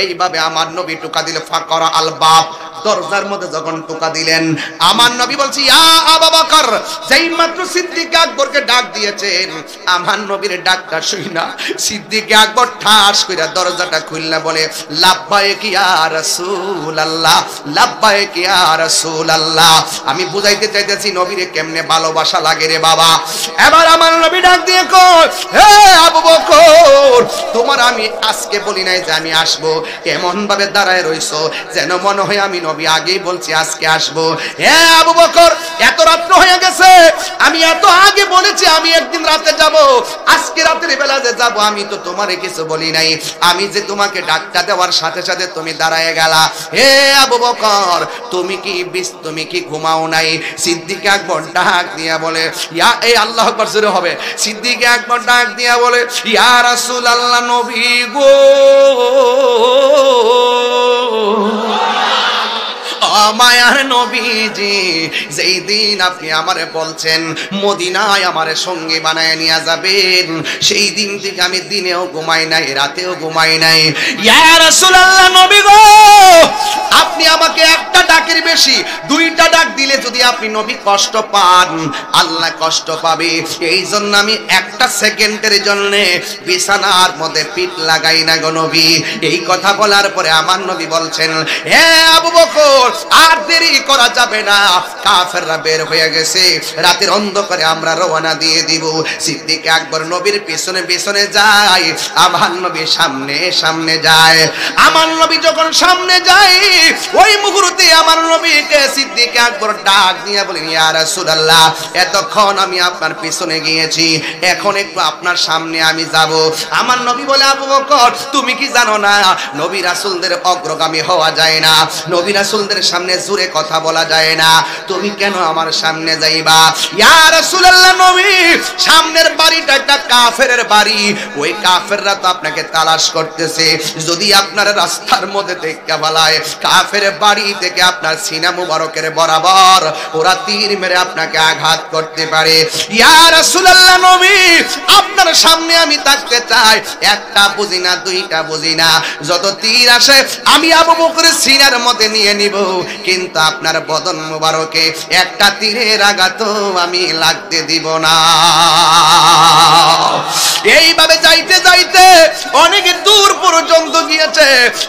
এইভাবে আমার নবী টোকা দিলে ফাকরা আল বাব, দরজার মধ্যে যখন টোকা দিলেন, আমার নবী বলছি, ইয়া আবু বকর, যেই মাত্র সিদ্দিক আকবরকে ডাক দিয়েছেন, আমার নবীর ডাকটা শুই না সিদ্দিক আকবর ঠাস কইরা দরজাটা খুললা বলে, লাব্বাইক ইয়া রাসূলুল্লাহ, লাব্বাইক ইয়া রাসূলুল্লাহ। আমি বুঝাইতে চাইতেছি নবীরে কেমনে ভালোবাসা লাগে রে বাবা। এবার আমার নবী ডাক দিয়ে কই, হে আবু বকর, তোমার আমি আজকে বলি নাই যে আমি আসবো, এমন ভাবে দাঁড়ায় রইছো যেন মনে হয় আমি নবী আগেই বলছি আজকে আসবো। হে আবু বকর, এত রাত্র হয়ে গেছে, আমি এত আগে বলেছি আমি একদিন রাতে যাব, আজকে রাতের বেলা যে যাব আমি তো তোমারে কিছু বলি নাই, আমি যে তোমাকে ডাকটা দেওয়ার সাথে সাথে তুমি দাঁড়ায় গেলা। হে আবু বকর, তুমি কি ঘুমাও নাই? সিদ্দিক আকবর ডাক দিয়া বলে, ইয়া, এই আল্লাহু আকবার জোরে হবে, সিদ্দিক আকবর ডাক দিয়া বলে, ইয়া রাসূলুল্লাহ, নবী গো, মায়ার নবীজি, যেই দিন আপনি আমারে বলছেন মদিনায় আমারে সঙ্গে বানায় নিয়ে যাবেন, সেই দিন থেকে আমি দিনেও ঘুমাই নাই, রাতেও ঘুমাই নাই। ইয়া রাসূলুল্লাহ, নবী গো, আপনি আমাকে একটা ডাকের বেশি 2টা ডাক দিলে যদি আপনি নবী কষ্ট পান, আল্লাহ কষ্ট পাবে, এই জন্য আমি একটা সেকেন্ডের জন্য বিছানার মধ্যে পিঠ লাগাই না গো নবী। এই কথা বলার পরে আমার নবী বলছেন, হে আবু বকর, আর দেরি করা যাবে না, কাফেররা বের হয়ে গেছে, রাতের অন্ধকারে আমরা রওনা দিয়ে দিব। সিদ্দিক আকবর নবীর পিছনে পিছনে যায়, আমার নবী সামনে সামনে যায়। আমার নবী যখন সামনে যায়, ওই মুহূর্তে আমার নবীকে সিদ্দিক আকবর ডাক দিয়ে বলেন, ইয়া রাসূলুল্লাহ, এতক্ষণ আমি আপনার পিছনে গিয়েছি, এখন একটু আপনার সামনে আমি যাব। আমার নবী বলে, আবু বকর, তুমি কি জানো না নবী রাসূলদের অগ্রগামী হওয়া যায় না, নবী রাসূলদের সামনে জোরে কথা বলা যায় না, তুমি কেন আমার সামনে যাইবা? ইয়া রাসূলুল্লাহ, নবী সামনের বাড়িটা একটা কাফেরের বাড়ি, ওই কাফেররা তো আপনাকে তালাশ করতেছে, যদি আপনার রাস্তার মধ্যে দেখা বলায় কাফের বাড়ি থেকে আপনার সিনা মুবারকের বরাবর ওরা তীর মেরে আপনাকে আঘাত করতে পারে। ইয়া রাসূলুল্লাহ, নবী আপনার সামনে আমি থাকতে চাই, একটা বুঝি না, দুইটা বুঝি না, যত তীর আসে আমি আবু বকরের সিনার মধ্যে নিয়ে নিব, কিন্তু আপনার বদন মুবারকে একটা তীরের আঘাত আমি লাগতে দিব না। এইভাবে যাইতে যাইতে অনেক দূর পর্যন্ত গিয়েছে,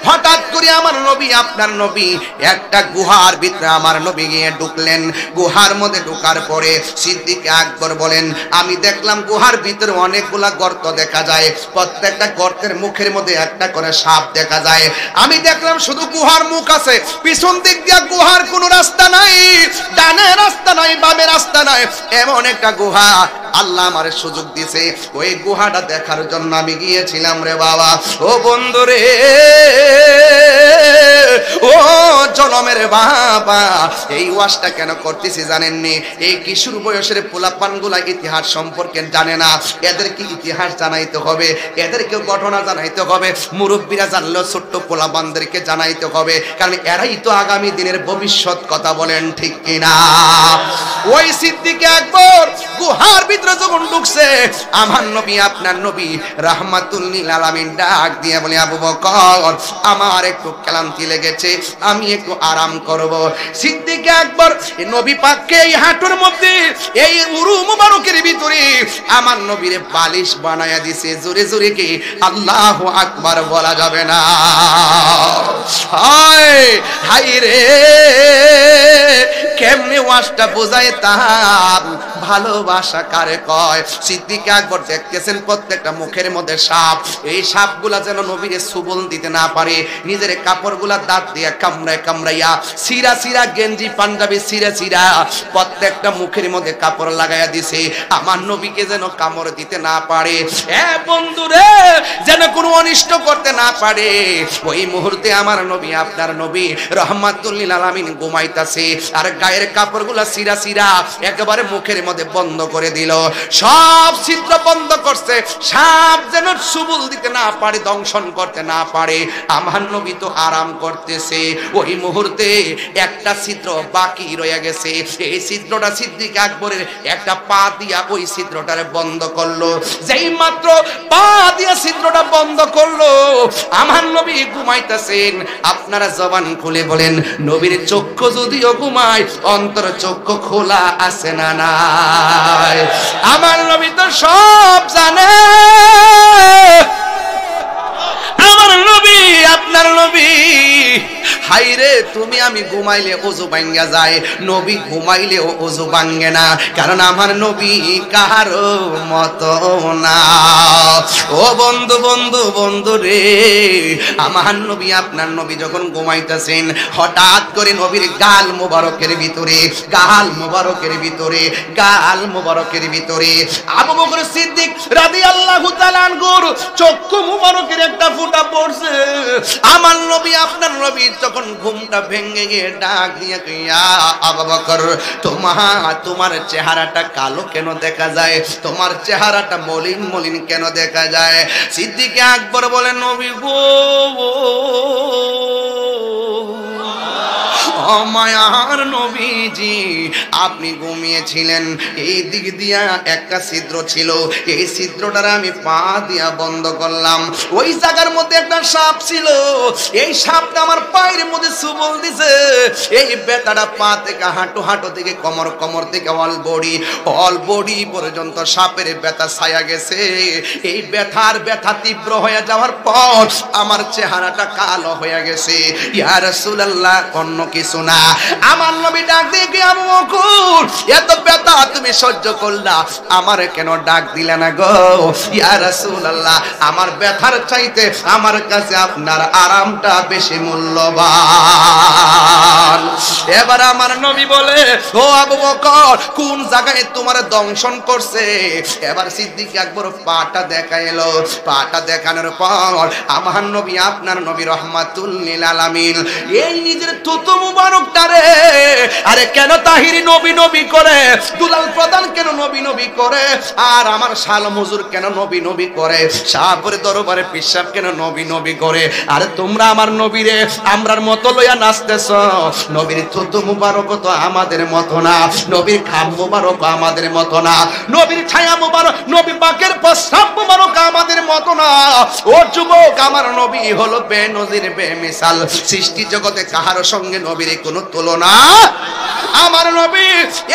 হঠাৎ করে আমার নবী, আপনার নবী একটা গুহার ভিতরে আমার নবী গিয়ে ঢুকলেন। গুহার মধ্যে ঢোকার পরে সিদ্দিক আকবর বলেন, আমি দেখলাম গুহার ভিতরে অনেকগুলা গর্ত দেখা যায়, প্রত্যেকটা গর্তের মুখের মধ্যে একটা করে সাপ দেখা যায়। আমি দেখলাম শুধু গুহার মুখ আছে, পিছন দিক দিয়ে গুহার কোনো রাস্তা নাই, ডানে রাস্তা নাই, বামে রাস্তা নাই, এমন একটা গুহা আল্লাহ আমার সুযোগ দিছে। ওই গুহাটা দেখার জন্য আমি গিয়েছিলাম রে বাবা। ও বন্ধু রে, ও জনমের বাবা, এই ওয়াজটা কেন করতেছি জানেননি? এই কিশোর বয়সের পোলাপানগুলা ইতিহাস সম্পর্কে জানে না, এদেরকে ইতিহাস জানাইতে হবে, এদেরকে ঘটনা জানাইতে হবে। মুরব্বীরা জানলেও ছোট্ট পোলাপানদেরকে জানাইতে হবে, কারণ এরাই তো আগামী দিনের ভবিষ্যৎ। কথা বলেন ঠিক কিনা? ওই সিদ্দিক আকবর গুহার ভিতরে যখন ঢুকছে, আমার নবী, আপনার নবী রাহমাতুল লিল আলামিন ডাক দিয়ে বলে, আবু বকর, আমার একটু ক্লান্তি লেগেছে, আমি একটু আরাম করব। সিদ্দিক আকবর নবী পাককে এই হাঁটুর মধ্যে, এই উরু মুবারকের ভিতরে আমার নবীরে বালিশ বানায়া দিছে। জোরে জোরে কি আল্লাহু আকবার বলা যাবে না? হায় হায় রে, কেমনে ওয়াজটা বোঝাইতাম, ভালোবাসা কারে কয়। সিদ্দিক আকবর দেখতেছেন প্রত্যেকটা মুখের মধ্যে সাপ, এই সাপগুলা যেন নবীরে সুবল দিতে না পারে, নিজের কাপড়গুলা দাঁত দিয়ে কামড়ায় কামড়াইয়া, সিরা সিরা গেঞ্জি পাঞ্জাবি সিরা সিরা প্রত্যেকটা মুখের মধ্যে কাপড় লাগাইয়া দিছে, আমার নবীকে যেন কামড় দিতে না পারে, এ বন্ধুরে যেন কোনো অনিষ্ট করতে না পারে। ওই মুহূর্তে আমার নবী, আপনার নবী রাহমাতুল লিল আলামিন ঘুমাইতাছে, আর গায়ের কাপড়গুলা সিরা সিরা একেবারে মুখের মধ্যে বন্ধ করে দিল, সব ছিদ্র বন্ধ করছে, সাপ যেন সুবল দিতে না পারে, দংশন করতে না পারে। আমার নবী তো আরাম করতেছে, ওই মুহূর্তে একটা ছিদ্র বাকি রয়ে গেছে, এই ছিদ্রটা সিদ্দিক আকবরের একটা পা দিয়া ওই ছিদ্রটারে বন্ধ করলো। যেই মাত্র পা দিয়া ছিদ্রটা বন্ধ করলো, আমার নবী ঘুমাইতেছেন। আপনারা জবান খুলে বলেন, নবীর চক্ষু যদিও ঘুমায়, অন্তর চক্ষু খোলা আছে না নাই? আমার নবী তো সব জানে। আমার নবী, আপনার নবী, হাইরে তুমি আমি ঘুমাইলে ওযু ভাঙ্গা যায়, নবী ঘুমাইলে ওযু ভাঙ্গে না, কারণ আমার নবী কারো মতো না। ও বন্ধু বন্ধু বন্ধু রে, আমার নবী, আপনার নবী যখন ঘুমাইতেছেন, হঠাৎ করে নবীর গাল মুবারকের ভিতরে, গাল মুবারকের ভিতরে, গাল মুবারকের ভিতরে আবু বকর সিদ্দিক রাদিয়াল্লাহু তাআলা আনহুর চক্ষু মুবারকের একটা ফোঁটা পড়ছে। আমার নবী, আপনার নবী যখন ঘুমটা ভেঙে গিয়ে ডাক দিয়ে, ইয়া আবু বকর, তোমার চেহারাটা কালো কেন দেখা যায়, তোমার চেহারাটা মলিন মলিন কেন দেখা যায়? সিদ্দিক আকবর বলেন, নবী গো, ও মায়ার নবী, নবীজি আপনি ঘুমিয়েছিলেন, এই দিক দিয়া একটা ছিদ্র ছিল, এই ছিদ্রটার আমি পা দিয়া বন্ধ করলাম। ওই জায়গার মধ্যে একটা সাপ ছিল, এই সাপটা আমার পায়ের মধ্যে সুবল দিছে। এই ব্যথাটা পা থেকে হাঁটু, হাঁটু থেকে কোমর, কোমর থেকে অল বডি পর্যন্ত সাপের ব্যথা ছায়া গেছে। এই ব্যথা তীব্র হয়ে যাওয়ার পর আমার চেহারাটা কালো হয়ে গেছে। ইয়া রাসূলুল্লাহ, অন্য কিছু না। আমার নবী ডাক দিয়ে কি, আবু বকর এত ব্যথা তুমি সহ্য করলা, আমার কেন ডাক দিলে না গো? ইয়া রাসূলুল্লাহ, আমার ব্যথার চাইতে আমার কাছে আপনার আরামটা বেশি মূল্যবান। এবার আমার নবী বলে, ও আবু বকর কোন জায়গায় তোমার দংশন করছে? এবার সিদ্দিক আকবর পাটা দেখাইলো। পাটা দেখানোর পর আমার নবী, আপনার নবী রহমাতুল লিল আলামিন, এই নিজের থুতু মুবারকটারে, আরে কেন তাহিরি নবী নবী করে, দুলাল প্রধান কেন নবী নবী করে, আর আমার শাল মজুর কেন নবী নবী করে, শাহপুরের দরবারে পিসাব কেন নবী নবী করে? আরে তোমরা আমার নবীরে আমরার মতো লইয়া নাচতেছ। নবীর থুতু মুবারক তো আমাদের মতো না, নবীর খাম মুবারক আমাদের মতো না, নবীর ছায়া মুবারক, নবী পাকের প্রস্রাব মুবারক আমাদের মতো না। ও যুবক, আমার নবী হলো বেনজির বেমিসাল, সৃষ্টি জগতে কাহার সঙ্গে নবীর কোনো তুলনা। আমার নবী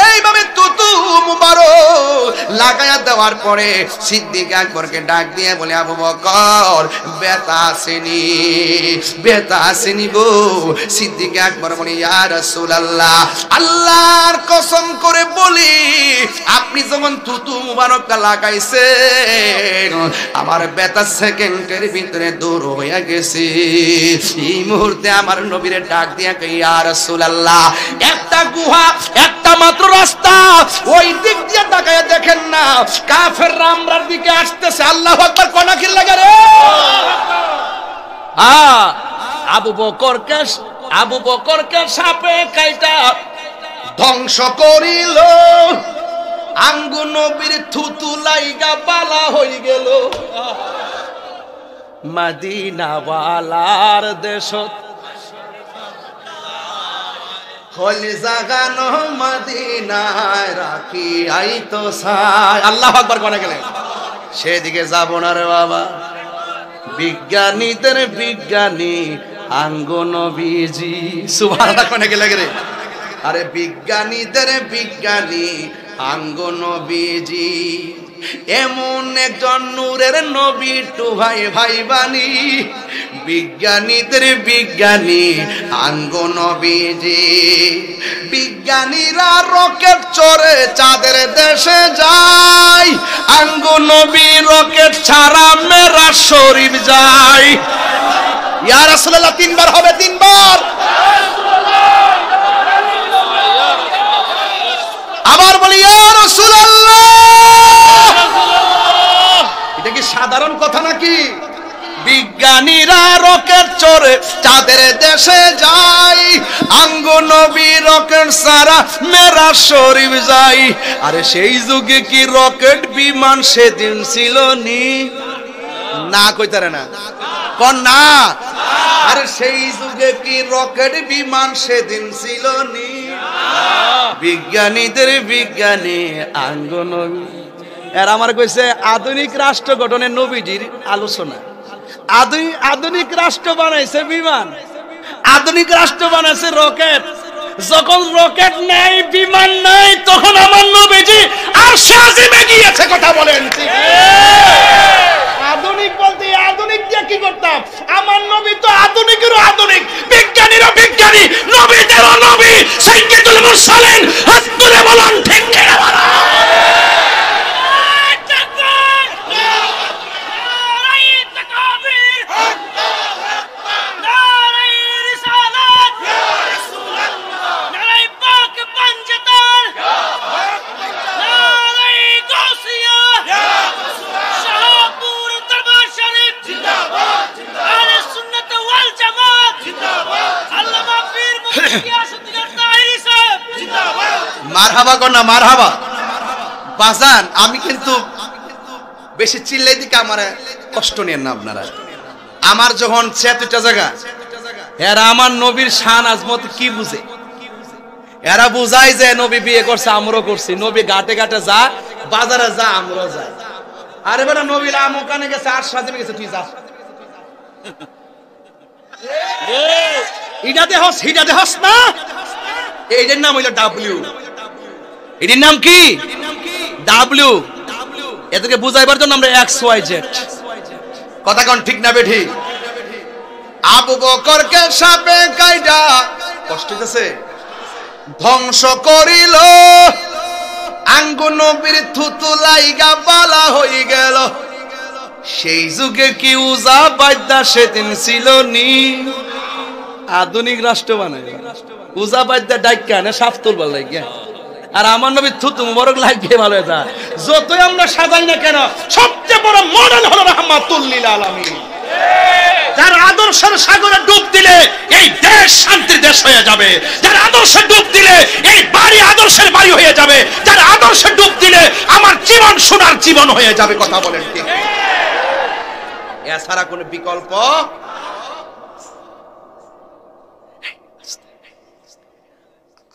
এইভাবে তুতু মুবারক লাগায়া দেওয়ার পরে সিদ্দিক আকবরকে ডাক দিয়ে বলে, আবু বকর ব্যথা আসেনি, ব্যথা আসেনি গো? সিদ্দিক আকবর বলে, ইয়া রাসূলুল্লাহ, আল্লাহর কসম করে বলি আপনি যখন তুতু মুবারকটা লাগাইছেন আমার ব্যথা সেকেন্ডের ভিতরে দূর হয়ে গেছে। এই মুহূর্তে আমার নবীরে ডাক দিয়া কই, ইয়া রাসূলুল্লাহ, একটা গুহা, একটা মাত্র রাস্তা, ওই দিক দিয়ে তাকায়া দেখেন না কাফেররা আমরার দিকে আসতেছে। আল্লাহু আকবার, কোনা কি লাগে রে? আবু বকরকে সাপে কাইটা ধ্বংস করিল, আঙ্গু নবীর থুতু লাইগা বালা হয়ে গেল। মদিনাওয়ালার দেশত হলি জাগানো মদিনায় রাখি আইতো সাই। আল্লাহু আকবার কোনে গেলেন? সেদিকে যাব না রে বাবা, বিজ্ঞানীদের বিজ্ঞানী আঙ্গো নবীজি। সুবহানাল্লাহ, কোনে গেলে রে? আরে বিজ্ঞানীদের বিজ্ঞানী আঙ্গো নবীজি, এমন একজন নূরের নবী টু ভাই ভাই বানি, বিজ্ঞানীদের বিজ্ঞানী আঙ্গো নবীজি। বিজ্ঞানীরা রকেট চড়ে চাঁদের দেশে যায়, আঙ্গো নবী রকেট ছাড়া মেরাজ শরীফ যায়। ইয়া রাসূলুল্লাহ, তিনবার হবে, তিনবার। আবার বলি, ইয়া রাসূলুল্লাহ। এটা কি সাধারণ কথা নাকি? বিজ্ঞানীরা রকেট চড়ে চাঁদের দেশে যায়, আঙ্গো নবী রকেট সারা মেরাজ শরীফ যায়। আরে সেই যুগে কি রকেট বিমান সেদিন ছিল নি? না কইতারে না কোন না? আরে সেই যুগে কি রকেট বিমান সেদিন ছিল নি? বিজ্ঞানীদের বিজ্ঞানী আঙ্গো নবী। এর আমার কইছে আধুনিক রাষ্ট্র গঠনের নবীজির আলোচনা। আধুনিক রাষ্ট্র বানাইছে বিমান, আধুনিক রাষ্ট্র বানাইছে রকেট। যখন রকেট নাই, বিমান নাই, তখন আমার নবীজি আরশে আজিমে গিয়েছে। কথা বলেন ঠিক? আধুনিক বলতে আধুনিক দিয়ে কি করতাম? আমার নবী তো আধুনিকেরও আধুনিক, বিজ্ঞানীরও বিজ্ঞানী, নবীদেরও নবী। সাইয়্যিদুল মুরসালিন, হাত তুলে বলেন ঠিক কিনা বলেন? মারহাবা কর না, মারহাবা। বাজান, আমি কিন্তু বেশি চিল্লাই দিকে আমার কষ্ট নেন না আপনারা। আমার যখন 76টা জায়গা, এরা আমার নবীর শান আজমত কি বুঝে? এরা বুঝায় যে নবী বিয়ে করছে, আমরাও করছি। নবী ঘাটে ঘাটে যা, বাজারে যা, আমরাও যাই। আরে বেটা নবীর আমকানে গেছে, আর সাজিমে গেছে, তুই যা। ইটা দেহস না, এইটার নাম হইল ডাব্লিউ। এটার নাম কি? ডাব্লিউ। এদেরকে বুঝাইবার জন্য আমরা এক্স ওয়াই জেড। কথা কোন ঠিক না বেঠি? আবু বকরকে সাপে কাইটা কষ্ট হইতেছে, ধ্বংস করিল, আঙ্গু নবীর থুতু লাইগা বালা হয়ে গেল। সেই যুগে কি উজা বাদ্যা সেদিন ছিল নি? আধুনিক রাষ্ট্র বানাই উজা বাদ্যা ডাইকা না সাপ তুলবার লাগিয়া, আর আমার নবী থুতু মুবারক লাগিয়ে ভালো হয়ে যায়। যতই আমরা সাজাই না কেন, সবচেয়ে বড় মডেল হলো রাহমাতুল লিল আলামিন। যার আদর্শের সাগরে ডুব দিলে এই দেশ শান্তির দেশ হয়ে যাবে, যার আদর্শে ডুব দিলে এই বাড়ি আদর্শের বাড়ি হয়ে যাবে, যার আদর্শে ডুব দিলে আমার জীবন সোনার জীবন হয়ে যাবে। কথা বলেন ঠিক? এছাড়া কোন বিকল্প?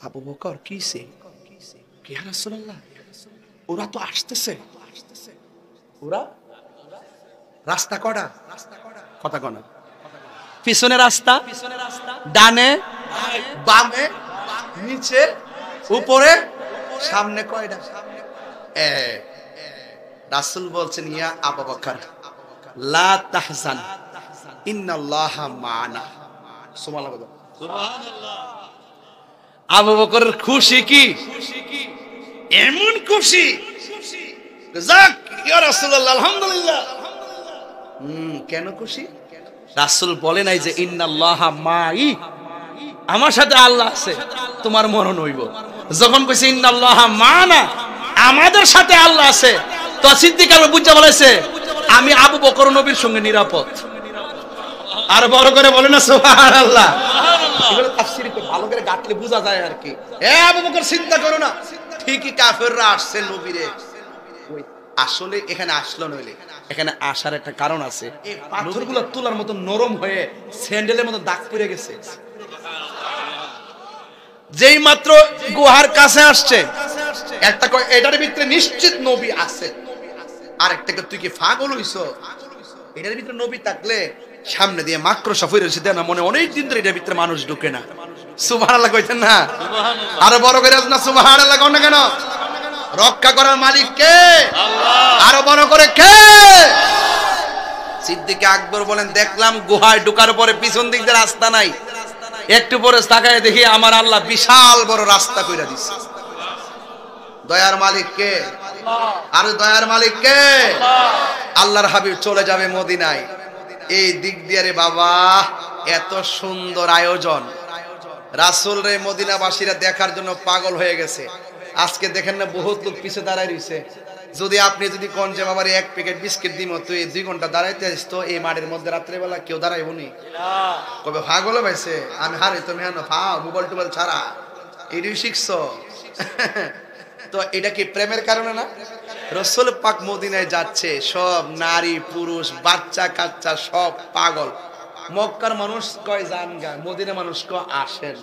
আবু বকর কিসে কি ইয়া রাসূলুল্লাহ, ওরা তো আসতেছে, ওরা রাস্তা কটা? কথা কনা, পিছনে রাস্তা, ডানে বামে, নিচে, উপরে, সামনে কয়টা? রাসূল বলছেন, ইয়া আবু বকর লা তাহজান ইন্নাল্লাহা মা'ানা। সুবহানাল্লাহ। আবু বকরের খুশি কি? এমন খুশি, যাক ইয়া রাসূলুল্লাহ আলহামদুলিল্লাহ। কেন খুশি? রাসূল বলে নাই যে ইন্নাল্লাহা মাই, আমার সাথে আল্লাহ আছে, তোমার মরণ হইব। যখন কইছে ইন্নাল্লাহা মা'ানা, আমাদের সাথে আল্লাহ আছে, তো সিদ্দিক আকবর বুঝা বলেছে আমি আবু বকর নবীর সঙ্গে নিরাপদ। আর বড় করে বলে না সুবহানাল্লাহ। এগুলো তাফসীরে ভালো করে গাঁটলে বোঝা যায় আর কি। আবু বকর চিন্তা করো না, ঠিকই কাফেররা আসছে নবীরে। আসলে এখানে আসলো নইলে, এখানে আসার একটা কারণ আছে। এই পাথরগুলো তুলার মতো নরম হয়ে স্যান্ডেলের মতো দাগ পড়ে গেছে। যেই মাত্র গুহার কাছে আসছে, একটা কয় এটার ভিতরে নিশ্চিত নবী আছে, আর একটা তুই কি পাগল হইছো? এটার ভিতরে নবী থাকলে সামনে দিয়ে মাকড়সা ফিরে এসে দেয় না, মনে অনেক দিন ধরে এটার ভিতরে মানুষ ঢুকে না। সুবহানাল্লাহ কইতেন না? আরো বড় করে না সুবহানাল্লাহ কোন না কেন? রক্ষা করার মালিক কে? আল্লাহ। আরো বড় করে কে? সিদ্দিক আকবর বলেন, দেখলাম গুহায় ঢোকার পরে পিছন দিক দিয়ে রাস্তা নাই, একটু পরে তাকায় দেখি আমার আল্লাহ বিশাল বড় রাস্তা কইরা দিছে। দয়ার মালিক কে? আর দয়ার মালিক কে? আল্লাহর হাবিব চলে যাবে মদিনায়, এই দিক দিয়ে রে বাবা এত সুন্দর আয়োজন, রাসূল রে মদিনাবাসীরা দেখার জন্য পাগল হয়ে গেছে। আজকে দেখেন না বহুত লোক পিছে দাঁড়ায় রইছে। যদি আপনি যদি কোন যে বাবার এক প্যাকেট বিস্কিট দিমো, তুই 2 ঘন্টা দাঁড়াইতে আসিস, তো এই মাঠের মধ্যে রাত্রে বেলা কেউ দাঁড়াইব নি? কবে পাগল হয়েছে? আমি হারে তুমি হেন মোবাইল টোবাইল ছাড়া এটাই শিখছো। তো এটা কি প্রেমের কারণে না? রাসূল পাক মদিনায় যাচ্ছে, সব নারী পুরুষ বাচ্চা কাচ্চা সব পাগল। মক্কার মানুষ কয় যান গা, মদিনা মানুষ কয় আসেন।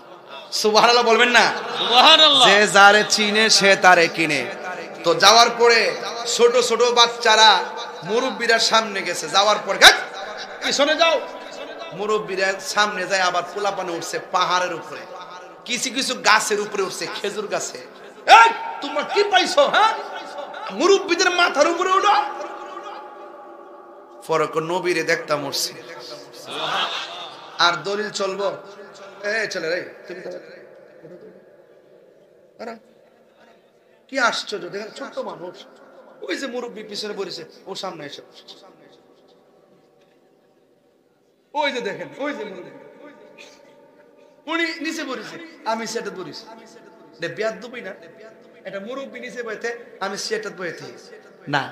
সুবহানাল্লাহ বলবেন না? সুবহানাল্লাহ। যে যারে চিনে সে তারে কিনে। তো যাওয়ার পরে ছোট ছোট বাচ্চারা মুরব্বীরা সামনে গেছে, যাওয়ার পরে পিছনে যাও, মুরব্বীরা সামনে যায়, আবার পোলাপানে উঠছে পাহাড়ের উপরে, কিছু কিছু গাছের উপরে উঠছে, খেজুর গাছে। এই তোমরা কি পাইছো? হ্যাঁ, মুরব্বীদের মাথার উপরে উঠো। ফরক নবীরে দেখতাম উঠছে, আর দলিল চলবো। এই চলে রে, তুমি কি আশ্চর্য, দেখেন ছোট্ট মানুষ, ওই যে মুরব্বী পিছনে বসেছে, ও সামনে এসে, ওই যে দেখেন, ওই যে মুরব্বী উনি নিচে বসেছে, আমি সেটা বসেছি। বেয়াদবি না? এটা মুরব্বী নিচে বইতে, আমি সেটা বইতে না।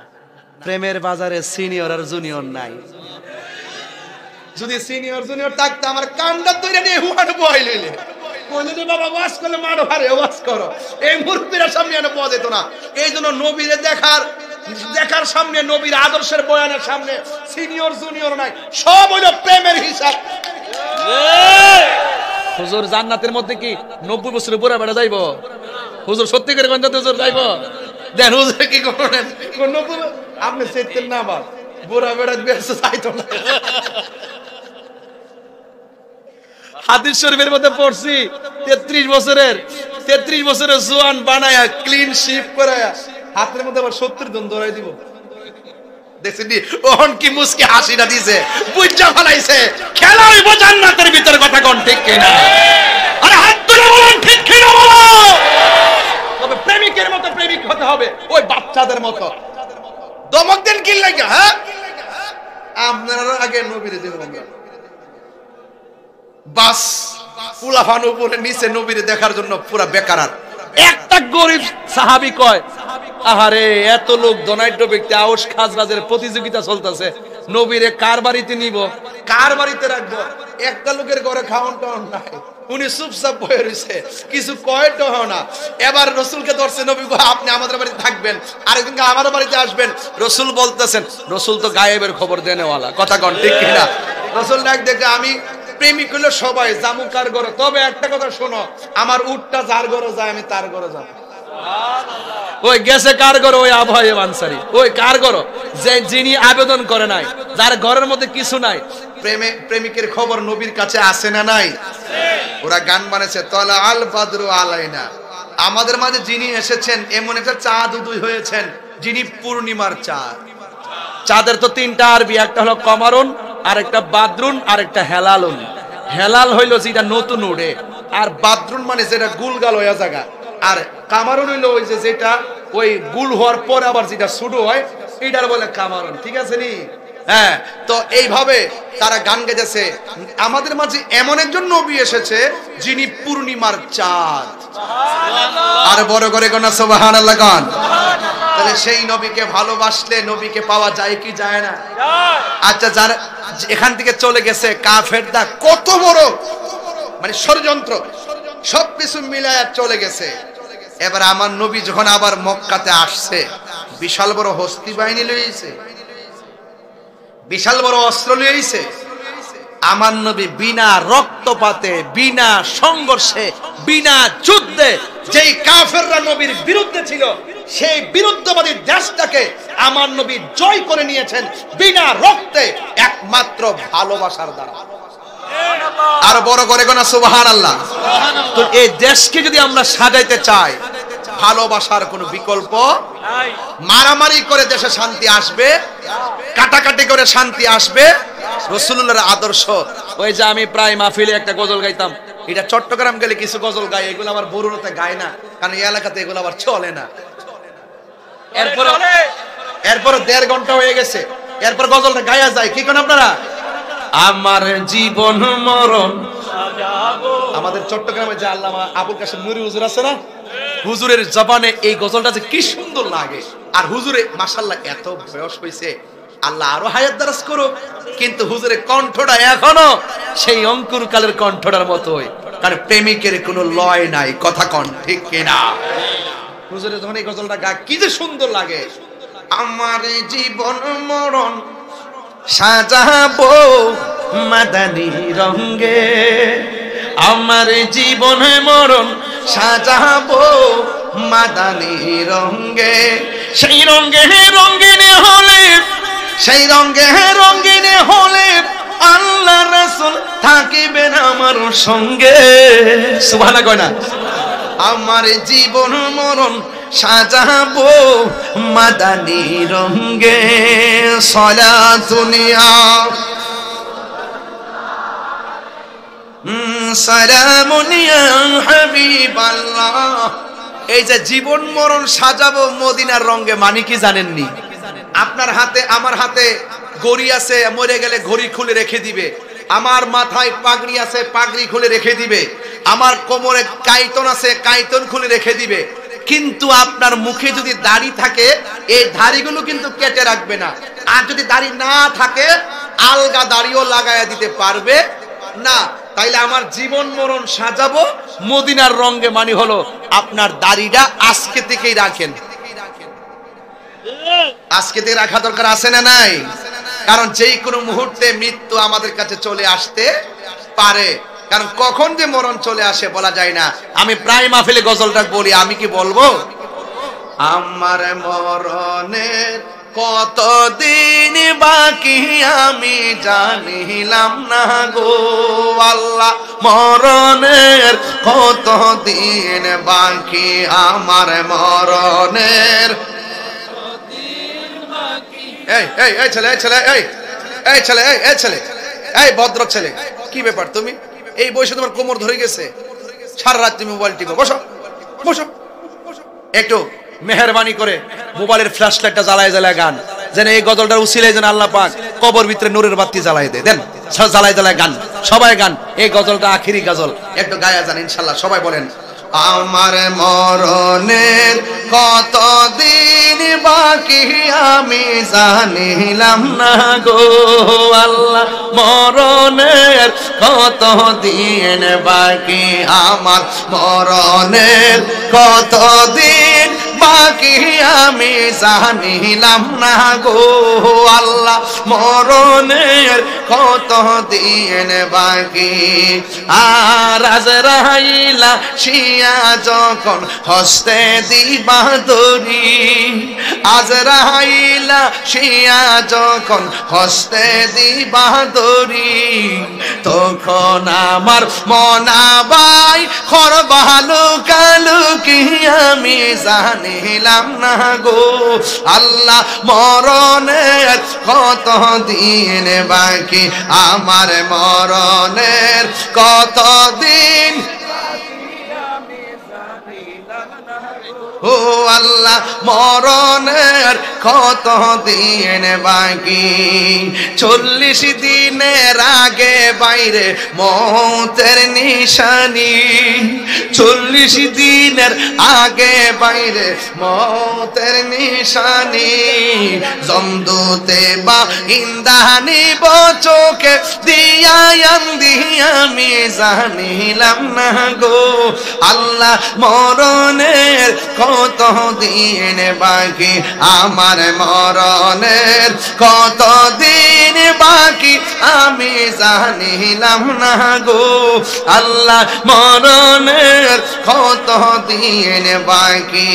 প্রেমের বাজারে সিনিয়র আর জুনিয়র নাই। যদি সিনিয়র জুনিয়র থাকতো আমার কান্ডা তৈরি নিয়ে হুয়ানো বই লইলে বললে বাবা ওয়াজ করলে মারো, হারে ওয়াজ করো, এই মুরব্বীরা সামনে এনে পাওয়া যেত না। এই জন্য নবীরে দেখার সামনে, নবীর আদর্শের বয়ানের সামনে সিনিয়র জুনিয়র নাই, সব হইল প্রেমের হিসাব। হুজুর জান্নাতের মধ্যে কি 90 বছরের বুড়া বেড়া যাইবো? হুজুর সত্যি করে কোন হুজুর যাইবো? দেন হুজুর কি করেন? কোন 90 আপনি চেতেন না আবার বুড়া বেড়া বেঁচে যাইতো না। হাদিস শরীফের মধ্যে পড়ছি 33 বছরের জোয়ান বানায়া ক্লিন শিপ করায়া হাতের মধ্যে আবার 70 জন ধরাই দিব। দেখছেন ওহন কি মুস্কি হাসিটা দিছে, বুঝা ফলাইছে খেলা হইব জান্নাতের ভিতর। কথা কোন ঠিক কিনা? আরে হাত তুলে বলেন ঠিক কিনা বলো। তবে প্রেমিকের মতো প্রেমিক হতে হবে, ওই বাচ্চাদের মতো। দমক দেন কি লাগা? হ্যাঁ, আপনারা আগে নবীরে দেব আমরা বাস পুলাফান উপরে নিচে নবীরে দেখার জন্য পুরা বেকার। একটা গরিব সাহাবী কয়, আহারে এত লোক ধনাঢ্য ব্যক্তি, আউস খাজরাজের প্রতিযোগিতা চলতেছে, নবীরে কার বাড়িতে নিব, কার বাড়িতে রাখবো? একটা লোকের ঘরে খাওয়ান টাউন নাই, উনি চুপচাপ বয়ে রয়েছে, কিছু কয়টাও না। এবার রসুলকে ধরছে, নবী গো আপনি আমাদের বাড়িতে থাকবেন, আরেকদিনকে আমার বাড়িতে আসবেন। রসুল বলতেছেন, রসুল তো গায়েবের খবর দেনেওয়ালা। কথা কন ঠিক কিনা? রসুল ডাক দেখে, আমি প্রেমিক হলো সবাই জামু কার ঘরে, তবে একটা কথা শোনো, আমার উটটা যার ঘরে যায় আমি তার ঘরে যাব। ওই গেছে কার ঘরে? ওই আবহাওয়া আনসারি। ওই কার ঘরে? যে যিনি আবেদন করে নাই, যার ঘরের মধ্যে কিছু নাই। প্রেমিকের খবর নবীর কাছে আসে না নাই? ওরা গান বানাইছে, তলা আল বাদরু আলাইনা, আমাদের মাঝে যিনি এসেছেন এমন একটা চাঁদ উদয় হয়েছেন যিনি পূর্ণিমার চাঁদ। চাঁদের তো তিনটা আরবি, একটা হলো কমারুন, আর একটা বাদরুন, আর একটা হেলালুন। হেলাল হইলো যেটা নতুন উড়ে, আর বাদরুন মানে যেটা গুলগাল হইয়া জায়গা, আর কামারুন হইলো ওই যে যেটা ওই গুল হওয়ার পরে আবার যেটা শুরু হয়, এটার বলে কামারুন। ঠিক আছে নি? হ্যাঁ, তো এইভাবে তারা গান গেয়েছে, আমাদের মাঝে এমন একজন নবী এসেছে যিনি পূর্ণিমার চাঁদ। আর বড় করে কোন সুবহানাল্লাহ গান। তাহলে সেই নবীকে ভালোবাসলে নবীকে পাওয়া যায় কি যায় না? আচ্ছা, যারা এখান থেকে চলে গেছে কাফেরদা কত বড় মানে ষড়যন্ত্র, সবকিছু মিলায়া চলে গেছে। এবার আমার নবী যখন আবার মক্কাতে আসছে, বিশাল বড় হস্তি বাহিনী লইছে, বিশাল বড় অস্ত্র লইছে। আমার নবী বিনা রক্তপাতে, বিনা সংঘর্ষে, বিনা যুদ্ধে, যেই কাফেররা নবীর বিরুদ্ধে ছিল সেই বিরুদ্ধবাদী দেশটাকে আমার নবী জয় করে নিয়েছেন বিনা রক্তে, একমাত্র ভালোবাসার দ্বারা। আর বড় করে গোনা সুবহানাল্লাহ। তো এই দেশকে যদি আমরা সাজাইতে চাই, ভালোবাসার কোনো বিকল্প নাই। মারামারি করে দেশে শান্তি আসবে? কাটাকাটি করে শান্তি আসবে? রাসূলুল্লাহর আদর্শ। ওই যে আমি প্রায় মাহফিলে একটা গজল গাইতাম, এটা চট্টগ্রাম গেলে কিছু গজল গাই, এগুলো আবার বরুণাতে গায় না, কারণ এই এলাকাতে এগুলো আবার চলে না। এরপর 1.5 ঘন্টা হয়ে গেছে, এরপর গজলটা গায়া যায়। কি করেন আপনারা? আমার জীবন মরণ সাজাবো। আমাদের চট্টগ্রামে যে আল্লামা আবুল কাশেম নুরি হুজুর আছে না, হুজুরের জবানে এই গজলটা যে কি সুন্দর লাগে। আর হুজুরে মাশাআল্লাহ এত বয়স হইছে, আল্লাহ আরো হায়াত দারাজ করুক, কিন্তু হুজুরের কণ্ঠটা এখনো সেই অঙ্কুর কালের কণ্ঠটার মতোই, কারণ প্রেমিকের কোনো লয় নাই। কথা কন ঠিক কিনা? হুজুরের যখন এই গজলটা গায় কি যে সুন্দর লাগে। আমার জীবন মরণ সাজাবো মাদানী রঙে, আমার জীবন মরণ সাজাবো মাদানী রঙে, সেই রঙে রঙিনে হলে, সেই রঙে রঙিনে হলে আল্লাহ রাসূল থাকিবেন আমার সঙ্গে। সুবহানাল্লাহ কয় না? আমার জীবন মরণ সাজাবো মাদানী রঙে, সালাতুনিয়া সালামুনিয়া হাবিবাল্লাহ। এই যে জীবন মরণ সাজাবো মদিনার রঙে, মানে কি জানেননি? আপনার হাতে আমার হাতে ঘড়ি আছে, মরে গেলে ঘড়ি খুলে রেখে দিবে। আমার মাথায় পাগড়ি আছে, পাগড়ি খুলে রেখে দিবে। আমার কোমরে কাইতন আছে, কাইতন খুলে রেখে দিবে। কিন্তু আপনার মুখে যদি দাড়ি থাকে, এই দাড়িগুলো কিন্তু কেটে রাখবে না। আর যদি দাড়ি না থাকে, আলগা দাড়িও লাগায়া দিতে পারবে না। তাইলে আমার জীবন মরণ সাজাবো মদিনার রঙে মানে হলো আপনার দাড়িটা আজকে থেকেই রাখেন। আজকে থেকে রাখা দরকার আছে না নাই? কারণ যেই কোনো মুহূর্তে মৃত্যু আমাদের কাছে চলে আসতে পারে। কারণ কখন যে মরণ চলে আসে বলা যায় না। আমি প্রায় মাহফিলে গজলটা বলি, আমি কি বলবো? আমার মরণের কতদিন বাকি আমি জানিলাম না গো আল্লাহ, মরণের কতদিন বাকি, আমার মরণের এই এই এই ছেলে এই ছেলে এই এই ছেলে এই এই ছেলে এই ভদ্র ছেলে, কি ব্যাপার তুমি এই বয়সে তোমার কোমর ধরে গেছে, সারা রাত তুমি মোবাইল টিপো, বসো বসো। একটু মেহেরবানি করে মোবাইলের ফ্ল্যাশ লাইটটা জ্বালায় জ্বালায় গান, যেন এই গজলটার উসিলায় যেন আল্লাহ পাক কবর ভিতরে নূরের বাতি জ্বালায় দেয়, দেন জ্বালায় জ্বালায় গান, সবাই গান। এই গজলটা আখিরি গজল, একটু গায়া যান ইনশাল্লাহ, সবাই বলেন। আমার মরণের কতদিন বাকি আমি জানিলাম না গো আল্লাহ, মরণের কতদিন বাকি, আমার মরণের কতদিন বাকি আমি জানিলাম না গো আল্লাহ, মরণের কতদিন বাকি। আর আজরাইলা শিয়া যখন হস্তে দিবা দড়ি, আজরাইলা শিয়া যখন হস্তে দিবা দড়ি, তখন আমার মনাবাই খরবালু কালু কি আমি জানিলাম না গো আল্লাহ, মরণের কতদিন বাকি, আমার মরণের কতদিন ও আল্লাহ, মরণের কতদিন বাকি। 40 দিনের আগে বাইরে মৌতের নিশানি, 40 দিনের আগে বাইরে মৌতের নিশানি, জমদুতে বা ইন্দানি বচোকে দিয়া আমি জানিলাম না গো আল্লাহ, মরণের কতদিন বাকি, আমার মরণের কতদিন বাকি আমি জানিলাম না গো আল্লাহ, মরণের কতদিন বাকি।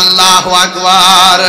আল্লাহু আকবার।